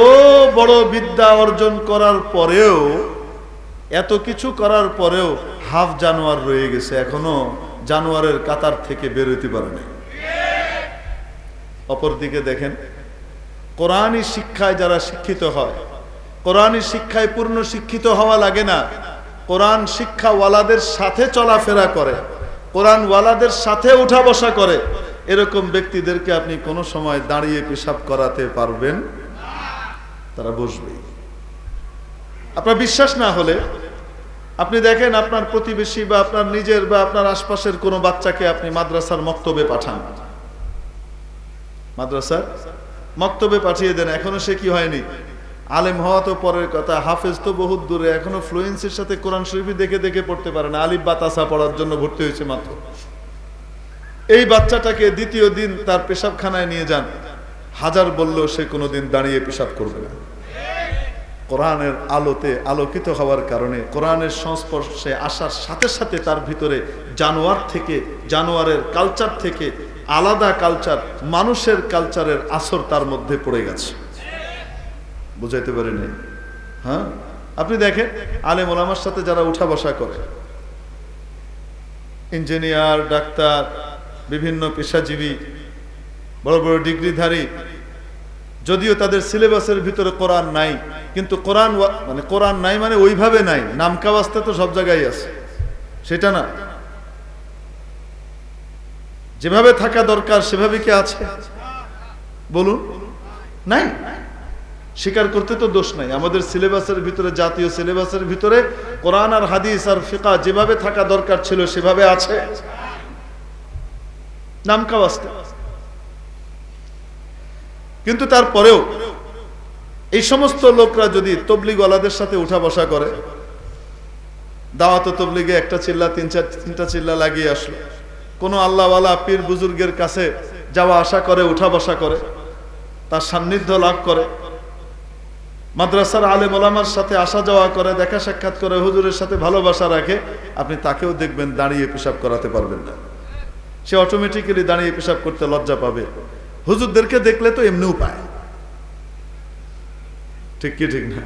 বড় বিদ্যা অর্জন করার পরেও, এত কিছু করার পরেও হাফ জানোয়ার রয়ে গেছে, এখনো জানোয়ারের কাতার থেকে বের হইতে পারে নাই। অপরদিকে দেখেন, কোরআনী শিক্ষায় যারা শিক্ষিত হয়, কোরআনী শিক্ষায় পূর্ণ শিক্ষিত হওয়া লাগে না, কোরআন শিক্ষাওয়ালাদের সাথে চলাফেরা করে, কোরআন ওয়ালাদের সাথে উঠা বসা করে, এরকম ব্যক্তিদেরকে আপনি কোনো সময় দাঁড়িয়ে পেশাব করাতে পারবেন? তারা বসবেই। আপনার বিশ্বাস না হলে আপনি দেখেন, আপনার প্রতিবেশী বা আপনার নিজের বা আপনার আশপাশের কোনো বাচ্চাকে আপনি মাদ্রাসার মক্তবে পাঠান, মাদ্রাসার মক্তবে পাঠিয়ে দেন, এখনো সে কি হয়নি? আলেম হওয়া তো পরের কথা, হাফেজ তো বহুত দূরে, এখনো ফ্লুয়েন্সির সাথে কোরআন শরীফ দেখে দেখে পড়তে পারে না, আলিফ বা তাসা পড়ার জন্য ভর্তি হয়েছে মাত্র। এই বাচ্চাটাকে দ্বিতীয় দিন তার পেশাবখানায় নিয়ে যান, হাজার বললেও সে কোনোদিন দাঁড়িয়ে পেশাব করবে না। কোরআনের আলোতে আলোকিত হওয়ার কারণে, কোরআনের সংস্পর্শে আসার সাথে সাথে তার ভিতরে জানোয়ার থেকে, জানোয়ারের কালচার থেকে আলাদা কালচার, মানুষের কালচারের আসর তার মধ্যে পড়ে গেছে। বুঝাইতে পারিনি? হ্যাঁ, আপনি দেখেন আলেম ওলামার সাথে যারা উঠা বসা করে, ইঞ্জিনিয়ার, ডাক্তার, বিভিন্ন পেশাজীবী, বড় বড় ডিগ্রিধারী, যদিও তাদের সিলেবাসের ভিতরে কোরআন নাই, কিন্তু কোরআন নাই মানে ওইভাবে নাই, নামকাওয়াস্তে তো সব জায়গায় আছে, সেটা না, যেভাবে থাকা দরকার সেভাবে কি আছে? বলুন। নাই। স্বীকার করতে তো দোষ নাই। আমাদের সিলেবাসের ভিতরে, জাতীয় সিলেবাসের ভিতরে কোরআন আর হাদিস আর ফিকহ যেভাবে থাকা দরকার ছিল সেভাবে আছে, নাম কাওয়াস্তে। কিন্তু তারপরেও এই সমস্ত লোকরা যদি তবলিগওয়ালাদের সাথে উঠা বসা করে, দাওয়াত তবলিগে একটা চিল্লা তিনটা চিল্লা লাগিয়ে আসলো, কোনো আল্লাহওয়ালা পীর বুজুর্গের কাছে যাওয়া আসা করে, উঠা বসা করে, তার সান্নিধ্য লাভ করে, মাদ্রাসার আলেম ওলামার সাথে আসা যাওয়া করে, দেখা সাক্ষাৎ করে, হুজুরের সাথে ভালোবাসা রাখে, আপনি তাকেও দেখবেন দাঁড়িয়ে পেশাব করাতে পারবেন না। সে অটোমেটিক্যালি দাঁড়িয়ে পেশাব করতে লজ্জা পাবে। হুজুরদেরকে দেখলে তো এমনিও পায়, ঠিক কি ঠিক না?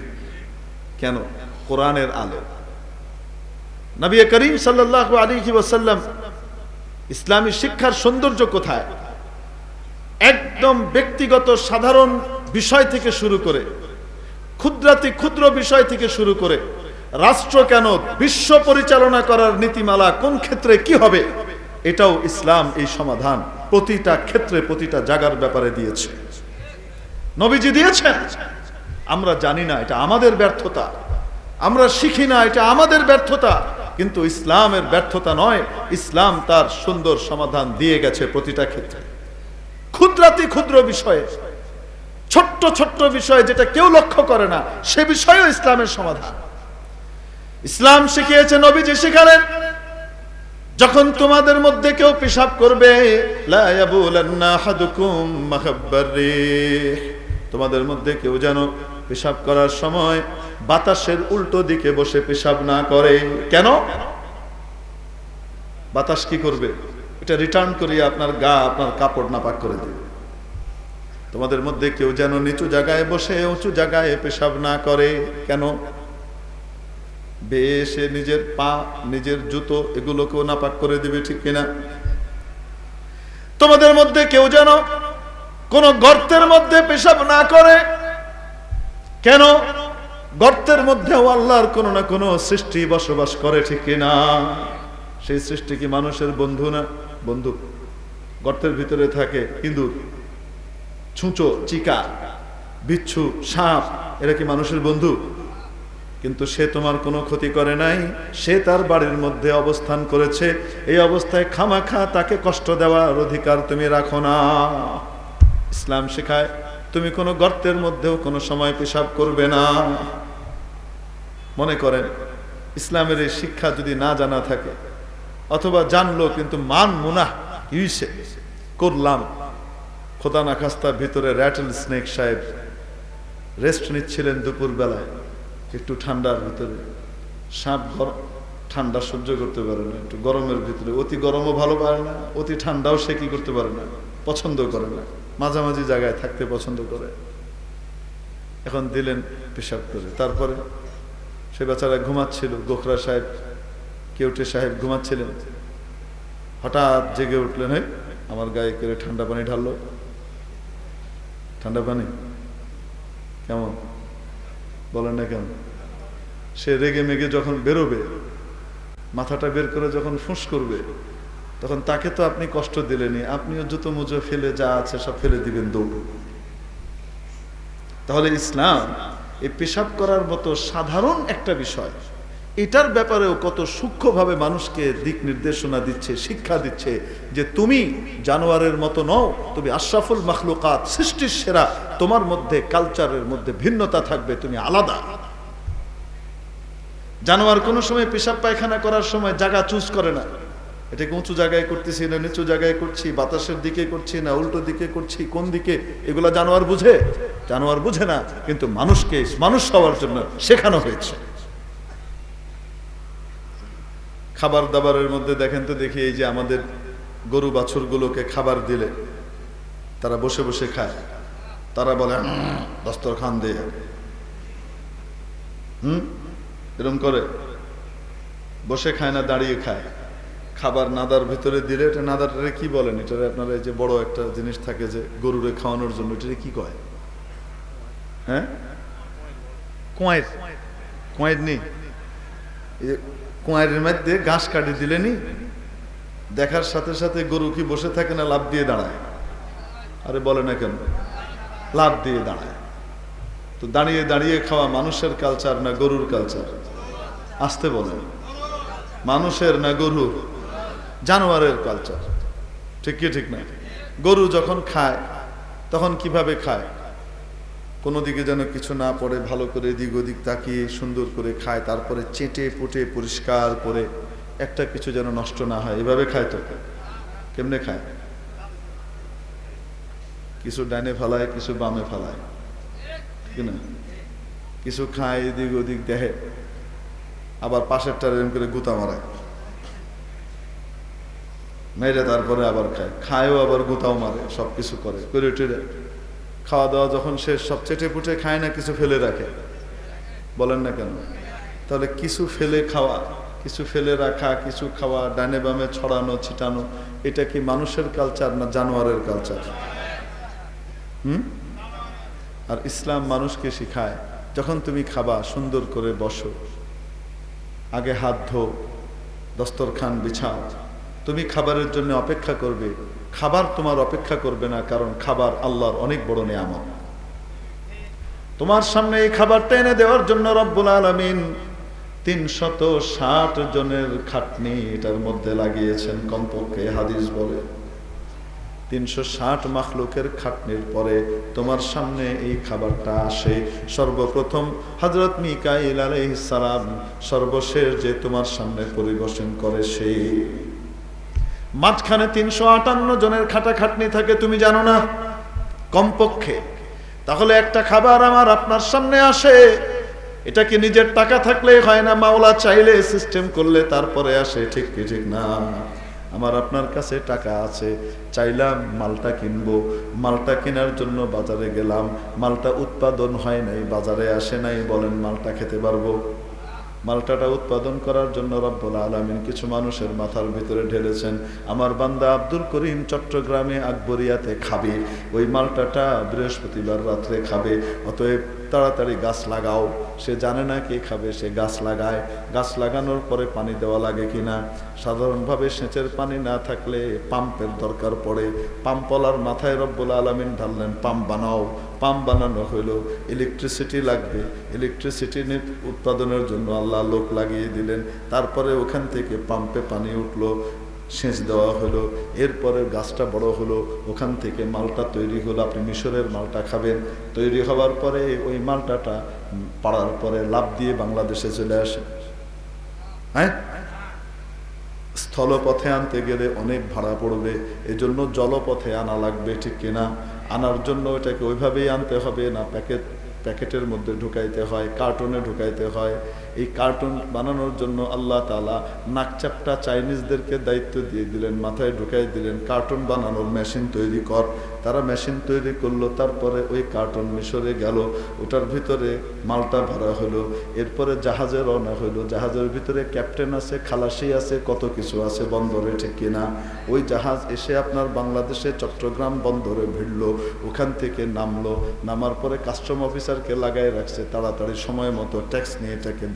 কেন? কোরআনের আলো। নবী করিম সাল্লাল্লাহু আলাইহি ওয়াসাল্লাম ইসলামী শিক্ষার সৌন্দর্য কোথায়? একদম ব্যক্তিগত সাধারণ বিষয় থেকে শুরু করে, ক্ষুদ্রাতি ক্ষুদ্র বিষয় থেকে শুরু করে, রাষ্ট্র কেন, বিশ্ব পরিচালনা করার নীতিমালা কোন ক্ষেত্রে কি হবে, এটাও ইসলাম এই সমাধান প্রতিটা ক্ষেত্রে প্রতিটা জায়গার ব্যাপারে দিয়েছে। নবীজি দিয়েছেন। আমরা জানি না, এটা আমাদের ব্যর্থতা। আমরা শিখি না, এটা আমাদের ব্যর্থতা। কিন্তু ইসলামের ব্যর্থতা নয়, ইসলাম তার সুন্দর সমাধান দিয়ে গেছে প্রতিটা ক্ষেত্রে। ক্ষুদ্রাতি ক্ষুদ্র বিষয়ে, ছোট্ট ছোট্ট বিষয় যেটা কেউ লক্ষ্য করে না, সে বিষয়েও ইসলামের সমাধান। ইসলাম শিখিয়েছে, নবীজি শিখালেন, যখন তোমাদের মধ্যে কেউ পেশাব করবে, লা ইয়াবুলান্না আহাদুকুম মাখাব্বার রিহ, তোমাদের মধ্যে কেউ যেন পেশাব করার সময় বাতাসের উল্টো দিকে বসে পেশাব না করে। কেন? বাতাস কি করবে? এটা রিটার্ন করিয়ে আপনার গা, আপনার কাপড় নাপাক করে দেবে। তোমাদের মধ্যে কেউ যেন নিচু জায়গায় বসে উঁচু জায়গায় পেশাব না করে। কেন? বেশে নিজের পা, নিজের জুতো এগুলোকেও নাপাক করে দিবে, ঠিক কিনা? তোমাদের মধ্যে কেউ যেন কোন গর্তের মধ্যে পেশাব না করে। কেন? গর্তের মধ্যেও আল্লাহর কোনো না কোনো সৃষ্টি বসবাস করে, ঠিক কিনা? সেই সৃষ্টি কি মানুষের বন্ধু না? বন্ধু। গর্তের ভিতরে থাকে ইঁদুর, ছুঁচো, চিকা, বিচ্ছু, সাপ, এরা কি মানুষের বন্ধু? কিন্তু সে তোমার কোনো ক্ষতি করে নাই, সে তার বাড়ির মধ্যে অবস্থান করেছে। এই অবস্থায় খামাখা তাকে কষ্ট দেওয়ার অধিকার তুমি রাখো না। ইসলাম শেখায় তুমি কোনো গর্তের মধ্যেও কোনো সময় পেশাব করবে না। মনে করেন ইসলামের এই শিক্ষা যদি না জানা থাকে, অথবা জানলো কিন্তু মান মুনাহ ইউসে করলাম, খোদা না খাস্তা ভিতরে র্যাটল স্নেক সাহেব রেস্ট নিচ্ছিলেন দুপুর বেলায়, একটু ঠান্ডার ভিতরে, সাপ ঠান্ডা সহ্য করতে পারে না, একটু গরমের ভিতরে, অতি গরমও ভালো পারে না, অতি ঠান্ডাও সে কি করতে পারে না, পছন্দ করে না, মাঝামাঝি জায়গায় থাকতে পছন্দ করে। এখন দিলেন পেশাব করে, তারপরে সে বেচারা ঘুমাচ্ছিল, গোখরা সাহেব, কেউটে সাহেব ঘুমাচ্ছিলেন, হঠাৎ জেগে উঠলেন, হয় আমার গায়ে করে ঠান্ডা পানি ঢাললো। ঠান্ডা পানি কেমন বলেন না কেন? সে রেগে মেগে যখন বেরোবে, মাথাটা বের করে যখন ফুঁস করবে, তখন তাকে তো আপনি কষ্ট দিলেনি, আপনিও জুতো মুজো ফেলে যা আছে সব ফেলে দিবেন দৌড়। তাহলে ইসলাম এই পেশাব করার মতো সাধারণ একটা বিষয়, এটার ব্যাপারেও কত সূক্ষ্মভাবে মানুষকে দিক নির্দেশনা দিচ্ছে, শিক্ষা দিচ্ছে যে তুমি জানোয়ারের মতো নও, তুমি আশরাফুল মাখলুকাত, সৃষ্টির সেরা, তোমার মধ্যে কালচারের মধ্যে ভিন্নতা থাকবে, তুমি আলাদা। জানোয়ার কোনো সময় পেশাব পায়খানা করার সময় জায়গা চুজ করে না, এটাকে উঁচু জায়গায় করতেছি না নিচু জায়গায় করছি, বাতাসের দিকে করছি না উল্টো দিকে করছি, কোন দিকে, এগুলা জানোয়ার বুঝে? জানোয়ার বুঝে না, কিন্তু মানুষকে মানুষ হওয়ার জন্য শেখানো হয়েছে। খাবার দাবারের মধ্যে দেখেন তো দেখি, এই যে আমাদের গরু বাছুরগুলোকে খাবার দিলে তারা বসে বসে খায়, তারা বলে দস্তরখান দিয়ে, এরকম করে বসে খায় না দাঁড়িয়ে খায়। খাবার নাদার ভিতরে দিলে, এটা নাদারটারে কি বলেন? এটা আপনারা এই যে বড় একটা জিনিস থাকে যে গরুরে খাওয়ানোর জন্য, এটা কি কয়? হ্যাঁ, কোয়াইর, কোয়াইর নেই, কোয়াইরের মধ্যে ঘাস কাটি দিলে নি, দেখার সাথে সাথে গরু কি বসে থাকে না লাফ দিয়ে দাঁড়ায়? আরে বলে না কেন? লাফ দিয়ে দাঁড়ায়। তো দাঁড়িয়ে দাঁড়িয়ে খাওয়া মানুষের কালচার না গরুর কালচার? আসতে বলেন, মানুষের না গরুর? জানোয়ারের কালচার, ঠিক কি ঠিক না? গরু যখন খায় তখন কিভাবে খায়? কোনো দিকে যেন কিছু না পড়ে ভালো করে এদিক ওদিক তাকিয়ে সুন্দর করে খায়, তারপরে চেটে পুটে পরিষ্কার করে একটা কিছু যেন নষ্ট না হয়, এভাবে খায়। তো কেমনে খায়? কিছু ডাইনে ফেলায়, কিছু বামে ফেলায়, ঠিক না? কিছু খায় এদিক ওদিক দেখে, আবার পাশেরটা এরকম করে গুতা মারায়, মেরে তারপরে আবার খায়, খায়ও আবার গুতাও মারে, সবকিছু করে করে টেরে। খাওয়া দাওয়া যখন শেষ সব চেটে পুটে খায় না, কিছু ফেলে রাখে? বলেন না কেন? তাহলে কিছু ফেলে খাওয়া, কিছু ফেলে রাখা, কিছু খাওয়া, ডানে বামে ছড়ানো ছিটানো, এটা কি মানুষের কালচার না জানোয়ারের কালচার? আর ইসলাম মানুষকে শিখায়, যখন তুমি খাবা সুন্দর করে বসো, আগে হাত ধো, দস্তরখান বিছাও, তুমি খাবারের জন্য অপেক্ষা করবে, খাবার তোমার অপেক্ষা করবে না, কারণ খাবার আল্লাহর অনেক বড় নিয়ামত। তোমার সামনে এই খাবারটা এনে দেওয়ার জন্য রব্বুল আলামিন 360 জনের খাটনি এটার মধ্যে লাগিয়েছেন কমপক্ষে। হাদিস বলে 360 মাখলুকের খাটনির পরে তোমার সামনে এই খাবারটা আসে। সর্বপ্রথম হযরত মিকাঈল আলাইহিস সালাম, সর্বশেষ যে তোমার সামনে পরিবেশন করে সে। মাঝখানে 358 জনের খাটাখাটনি থাকে, তুমি জানো না কমপক্ষে? তাহলে একটা খাবার আমার আপনার সামনে আসে, এটা কি নিজের টাকা থাকলে হয় না, মাওলা চাইলে সিস্টেম করলে তারপরে আসে, ঠিক কি ঠিক না? আমার আপনার কাছে টাকা আছে, চাইলাম মালটা কিনবো, মালটা কেনার জন্য বাজারে গেলাম, মালটা উৎপাদন হয় নাই, বাজারে আসে নাই, বলেন মালটা খেতে পারবো? মালটাটা উৎপাদন করার জন্য রব্বুল আলামিন কিছু মানুষের মাথার ভিতরে ঢেলেছেন, আমার বান্দা আব্দুল করিম চট্টগ্রামে আকবরিয়াতে খাবে, ওই মালটাটা বৃহস্পতিবার রাত্রে খাবে, অতএব তাড়াতাড়ি গাছ লাগাও। সে জানে না কে খাবে, সে গাছ লাগায়। গাছ লাগানোর পরে পানি দেওয়া লাগে কিনা, সাধারণভাবে সেচের পানি না থাকলে পাম্পের দরকার পড়ে, পাম্পওয়ালার মাথায় রব্বুল আলামিন ঢাললেন, পাম্প বানাও। পাম্প বানানো হলো, ইলেকট্রিসিটি লাগবে, ইলেকট্রিসিটি উৎপাদনের জন্য আল্লাহ লোক লাগিয়ে দিলেন, তারপরে ওখান থেকে পাম্পে পানি উঠলো, সেচ দেওয়া হলো, এরপরে গাছটা বড় হলো, ওখান থেকে মালটা তৈরি হলো। আপনি মিশরের মালটা খাবেন, তৈরি হওয়ার পরে ওই মালটাটা পাড়ার পরে লাফ দিয়ে বাংলাদেশে চলে আসে। হ্যাঁ, স্থলপথে আনতে গেলে অনেক ভাড়া পড়বে, এজন্য জলপথে আনা লাগবে, ঠিক কিনা? আনার জন্য এটাকে ওইভাবেই আনতে হবে না, প্যাকেটের মধ্যে ঢুকাইতে হয়, কার্টুনে ঢুকাইতে হয়। এই কার্টুন বানানোর জন্য আল্লাহ তাআলা নাকচাপটা চাইনিজদেরকে দায়িত্ব দিয়ে দিলেন, মাথায় ঢুকাই দিলেন, কার্টুন বানানোর মেশিন তৈরি কর। তারা মেশিন তৈরি করলো, তারপরে ওই কার্টুন মিশরে গেল, ওটার ভিতরে মালটা ভরা হলো, এরপরে জাহাজে রওনা হইলো। জাহাজের ভিতরে ক্যাপ্টেন আছে, খালাসি আছে, কত কিছু আছে বন্দরে, ঠিক কিনা? ওই জাহাজ এসে আপনার বাংলাদেশে চট্টগ্রাম বন্দরে ভিড়লো, ওখান থেকে নামলো, নামার পরে কাস্টম অফিসারকে লাগাই রাখছে, তাড়াতাড়ি সময় মতো ট্যাক্স নিয়ে এটাকে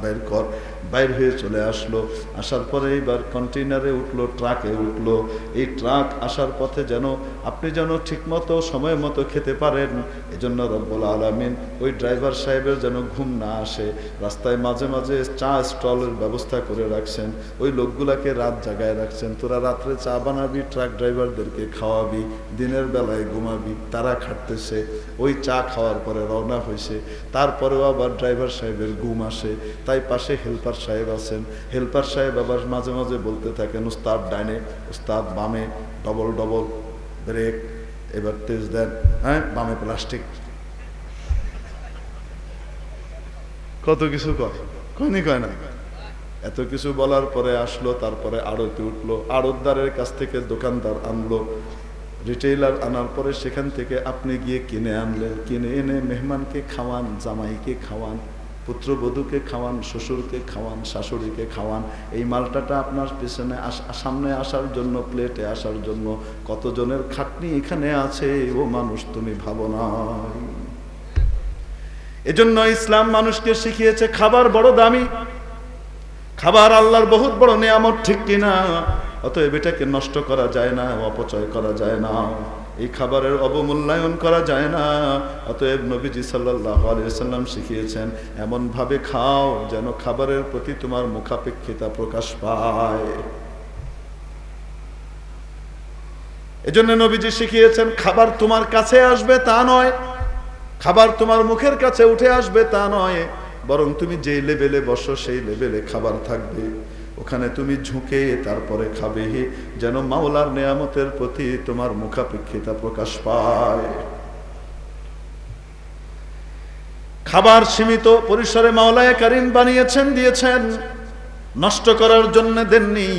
বাইর কর, বাইর হয়ে চলে আসলো। আসার পরে এইবার কন্টেইনারে উঠলো, ট্রাকে উঠলো। এই ট্রাক আসার পথে যেন আপনি যেন ঠিকমতো সময় মতো খেতে পারেন, এজন্য রব্বুল আলামিন ওই ড্রাইভার সাহেবের যেন ঘুম না আসে, রাস্তায় মাঝে মাঝে চা স্টলের ব্যবস্থা করে রাখছেন, ওই লোকগুলাকে রাত জাগায় রাখছেন, তোরা রাত্রে চা বানাবি, ট্রাক ড্রাইভারদেরকে খাওয়াবি, দিনের বেলায় ঘুমাবি। তারা খাটতেছে, ওই চা খাওয়ার পরে রওনা হয়েছে, তারপরেও আবার ড্রাইভার সাহেবের ঘুম আসে, তাই পাশে হেল্পার সাহেব আছেন, হেল্পার সাহেব আবার মাঝে মাঝে বলতে থাকেন, উস্তাদ ডাইনে, উস্তাদ বামে, ডবল ডবল ব্রেক, এবার তেজ দেন, হ্যাঁ বামে প্লাস্টিক, কত কিছু কয়নি কয় না। এত কিছু বলার পরে আসলো, তারপরে আড়তে উঠলো, আড়তদারের কাছ থেকে দোকানদার আনলো, রিটেইলার আনার পরে সেখান থেকে আপনি গিয়ে কিনে আনলেন, কিনে এনে মেহমানকে খাওয়ান, জামাইকে খাওয়ান, পুত্রবধূকে খাওয়ান, শ্বশুরকে খাওয়ান, শাশুড়িকে খাওয়ান। এই মালটাটা আপনার পিছনে সামনে আসার জন্য, প্লেটে আসার জন্য কতজনের খাটনি এখানে আছে, ও মানুষ তুমি ভাবো না। এজন্য ইসলাম মানুষকে শিখিয়েছে খাবার বড় দামি, খাবার আল্লাহর বহুত বড় নিয়ামত, ঠিক কিনা? অতএব এটাকে নষ্ট করা যায় না, অপচয় করা যায় না। এই খাবারের অবমূল্যায়ন করা যায় না। অতএব নবীজি সাল্লাল্লাহু আলাইহি ওয়াসাল্লাম শিখিয়েছেন এমন ভাবে খাও যেন খাবারের প্রতি তোমার মুখাপেক্ষিতা প্রকাশ পায়। এজন্য নবীজি শিখিয়েছেন খাবার তোমার কাছে আসবে তা নয়, খাবার তোমার মুখের কাছে উঠে আসবে তা নয়, বরং তুমি যে লেভেলে বসো সেই লেভেলে খাবার থাকবে, ওখানে তুমি ঝুঁকে তারপরে খাবে, যেন মাওলার নেয়ামতের প্রতি তোমার মুখাপেক্ষিতা প্রকাশ পায়। খাবার সীমিত পরিসরে মাওলায়ে কারীম বানিয়েছেন, দিয়েছেন, নষ্ট করার জন্য দেননি।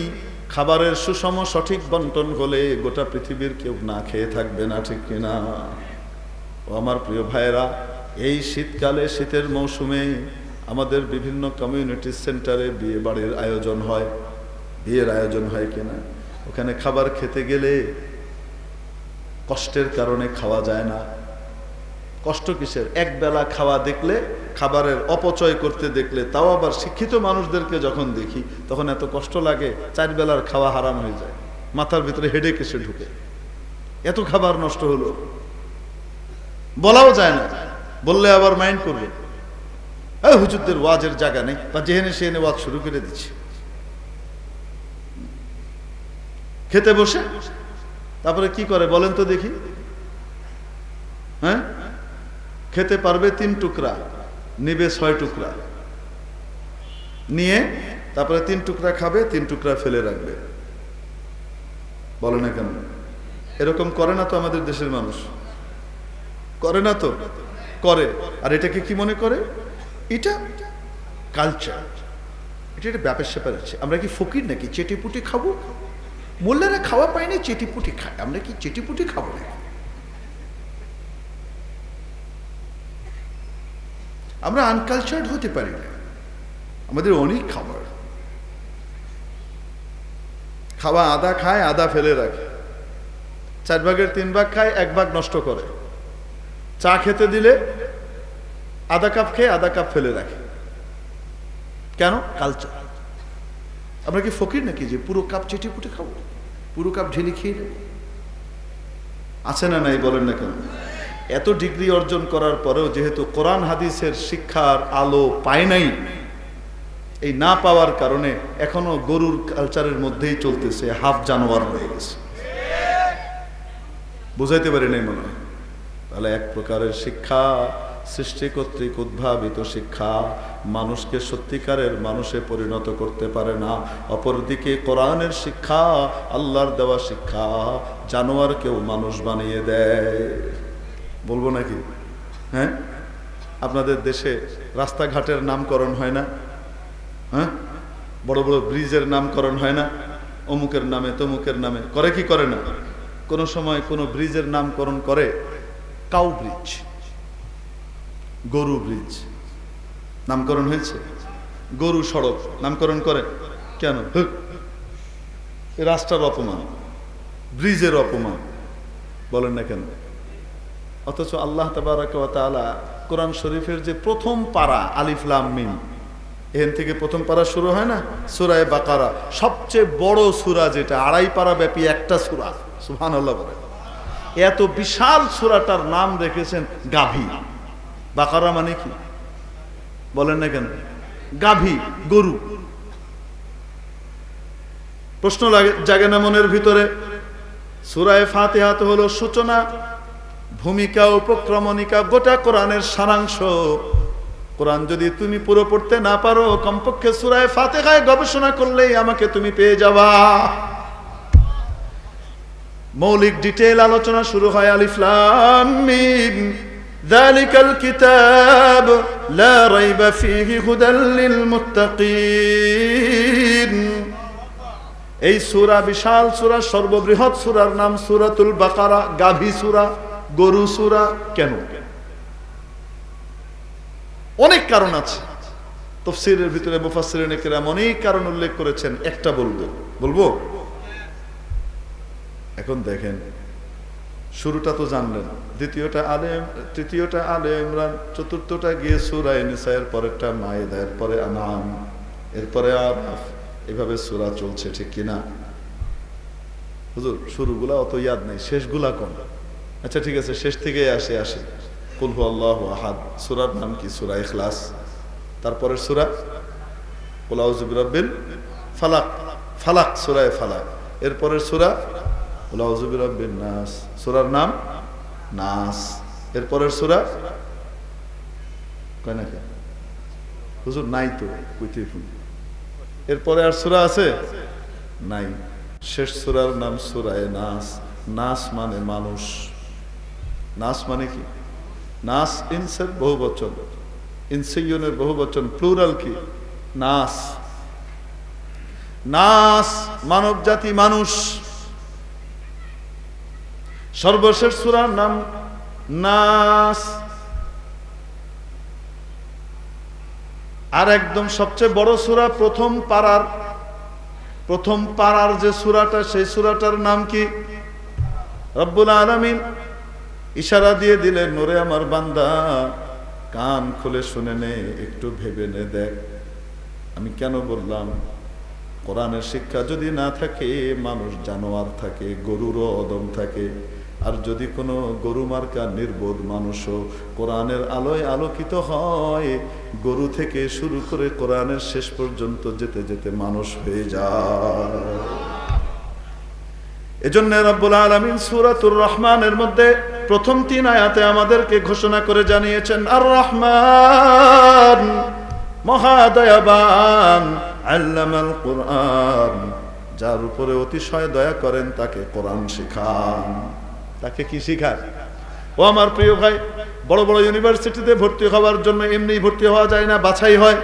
খাবারের সুষম সঠিক বন্টন হলে গোটা পৃথিবীর কেউ না খেয়ে থাকবে না, ঠিক কিনা? ও আমার প্রিয় ভাইয়েরা, এই শীতকালে শীতের মৌসুমে আমাদের বিভিন্ন কমিউনিটি সেন্টারে বিয়ে বাড়ির আয়োজন হয়, বিয়ের আয়োজন হয় কিনা, ওখানে খাবার খেতে গেলে কষ্টের কারণে খাওয়া যায় না। কষ্ট কিসের? এক বেলা খাওয়া দেখলে, খাবারের অপচয় করতে দেখলে, তাও আবার শিক্ষিত মানুষদেরকে যখন দেখি তখন এত কষ্ট লাগে, 4 বেলার খাওয়া হারাম হয়ে যায়, মাথার ভিতরে হেডেক এসে ঢুকে, এত খাবার নষ্ট হলো। বলাও যায় না, বললে আবার মাইন্ড করবে, হুজুরদের ওয়াজের জায়গা নেই, বা যেহেনে সেহেনে ওয়াজ শুরু করে দিচ্ছে। খেতে বসে তারপরে কি করে বলেন তো দেখি? হ্যাঁ, খেতে পারবে 3 টুকরা, নিবে 6 টুকরা, নিয়ে তারপরে 3 টুকরা খাবে, 3 টুকরা ফেলে রাখবে। বলে না কেন? এরকম করে না তো আমাদের দেশের মানুষ? করে না তো? করে। আর এটাকে কি মনে করে? এটা কালচার, এটা একটা ব্যাপার স্যাপার আছে। আমরা কি ফকির নাকি চেটিপুটি খাবো? মোল্লারা খাওয়া পায়নি, চেটিপুটি খায়, আমরা কি চেটিপুটি খাবো নাকি? আমরা আনকালচার্ড হতে পারি না, আমাদের অনেক খাবার। খাওয়া আধা খায়, আধা ফেলে রাখে, 4 ভাগের 3 ভাগ খায়, 1 ভাগ নষ্ট করে। চা খেতে দিলে আধা কাপ খেয়ে আধা কাপ ফেলে রাখে। কেন? কালচার। আমরা কি ফকির নাকি যে পুরো কাপ চেটিপুটি খাবো, পুরো কাপ ঢেলে খেয়ে নেব? আছে না নাই? বলেন না কেন? এত ডিগ্রি অর্জন করার পরেও যেহেতু কোরআন হাদিসের শিক্ষার আলো পায় নাই, এই না পাওয়ার কারণে এখনো গরুর কালচারের মধ্যেই চলতেছে, হাফ জানোয়ার হয়ে গেছে। বুঝাইতে পারি নাই মনে হয়? তাহলে এক প্রকারের শিক্ষা সৃষ্টি কর্তৃক উদ্ভাবিত শিক্ষা মানুষকে সত্যিকারের মানুষে পরিণত করতে পারে না। অপরদিকে কোরআনের শিক্ষা, আল্লাহর দেওয়া শিক্ষা জানোয়ারকেও মানুষ বানিয়ে দেয়। বলবো নাকি? হ্যাঁ, আপনাদের দেশে রাস্তাঘাটের নামকরণ হয় না? হ্যাঁ, বড় বড় ব্রিজের নামকরণ হয় না? অমুকের নামে তমুকের নামে করে কি করে না? কোন সময় কোন ব্রিজের নামকরণ করে কাউ ব্রিজ, গরু ব্রিজ নামকরণ হয়েছে। গরু সড়ক নামকরণ করে কেন? রাস্তার অপমান, ব্রিজের অপমান। বলেন না কেন? অথচ আল্লাহ তাবারাক ওয়া তাআলা কোরআন শরীফের যে প্রথম পারা আলিফ লাম মিম, এখান থেকে প্রথম পারা শুরু হয় না? সূরা বাকারা, সবচেয়ে বড় সূরা, যেটা 2.5 পারা ব্যাপী একটা সূরা। সুবহানাল্লাহ বলে। এত বিশাল সূরাটার নাম রেখেছেন গাভী। বাকারা মানে কি? বলেন না কেন? গাভী, গরু। প্রশ্ন জাগে না মনের ভিতরে? সূরা ফাতিহা তো হলো সূচনা, ভূমিকা, উপক্রমণিকা, গোটা কোরআনের সারাংশ। কোরআন যদি তুমি পুরো পড়তে না পারো, কমপক্ষে সূরা ফাতিহায় গবেষণা করলেই আমাকে তুমি পেয়ে যাবা। মৌলিক ডিটেইল আলোচনা শুরু হয় আলিফ লাম মিম, যালিকাল কিতাব লা রাইবা ফীহি হুদাল লিল মুত্তাকিন। এই সূরা বিশাল সূরা, সর্ববৃহৎ সূরার নাম সূরাতুল বাকারা। গাভী সূরা, গরু সূরা কেন? অনেক কারণ আছে। তাফসীরের ভিতরে মুফাসসিরিনে কেরাম অনেক কারণ উল্লেখ করেছেন, একটা বলবো। এখন দেখেন, শুরুটা তো জানলেন, তৃতীয়টা আলে ইমরান, চতুর্থটা গিয়ে সূরা নিসা, এর পরেরটা মায়েদা, এরপরে আনআম, এরপরে আরাফ, এভাবে সূরা চলছে, ঠিক কিনা? হুজুর শুরুগুলা অত ইয়াদ নেই, শেষগুলা কোন? আচ্ছা ঠিক আছে, শেষ থেকে আসে কুল হু আল্লাহু আহাদ সূরার নাম কি? সূরা ইখলাস। তারপরের সূরা কুল আউযু বিরাব্বিল ফালাক, ফালাক সূরা ফালাক। এরপরের সূরা কুল আউযু বিরাব্বিন নাস, সূরার নাম নাস। এরপরের সূরা কয় না কে হুজুর? নাই তো, কইতেই ভুল। এরপরে আর সূরা আছে? নাই। শেষ সূরার নাম সূরায়ে নাস। নাস মানে মানুষ। নাস মানে কি? নাস ইনসের বহুবচন, ইনসিয়নের বহুবচন, প্লুরাল কি? নাস। নাস মানব জাতি, মানুষ। সর্বশেষ সূরার নাম নাস। আর একদম সবচেয়ে বড় সূরা প্রথম পারার যে সূরাটা, সেই সূরাটার নাম কি? রব্বুল আলামিন ইশারা দিয়ে দিলেন, নূরে আমার বান্দা কান খুলে শুনে নে, একটু ভেবে নে, দেখ আমি কেন বললাম। কোরআনের শিক্ষা যদি না থাকে মানুষ জানোয়ার থাকে, গরুরও অদম থাকে। আর যদি কোনো গরু মার্কা নির্বোধ মানুষও কোরআনের আলোয় আলোকিত হয়, গরু থেকে শুরু করে কোরআনের শেষ পর্যন্ত যেতে যেতে মানুষ হয়ে যায়। এজন্য রব্বুল আলামিন সূরাতুর রহমানের মধ্যে প্রথম 3 আয়াতে আমাদেরকে ঘোষণা করে জানিয়েছেন, আর রহমান মহাদয়াবান, আল্লামাল কুরআন, যার উপরে অতিশয় দয়া করেন তাকে কোরআন শিখান। তাকে কি শিখান? ও আমার প্রিয় ভাই, বড় বড় ইউনিভার্সিটিতে ভর্তি হওয়ার জন্য এমনি ভর্তি হওয়া যায় না, বাছাই হয়।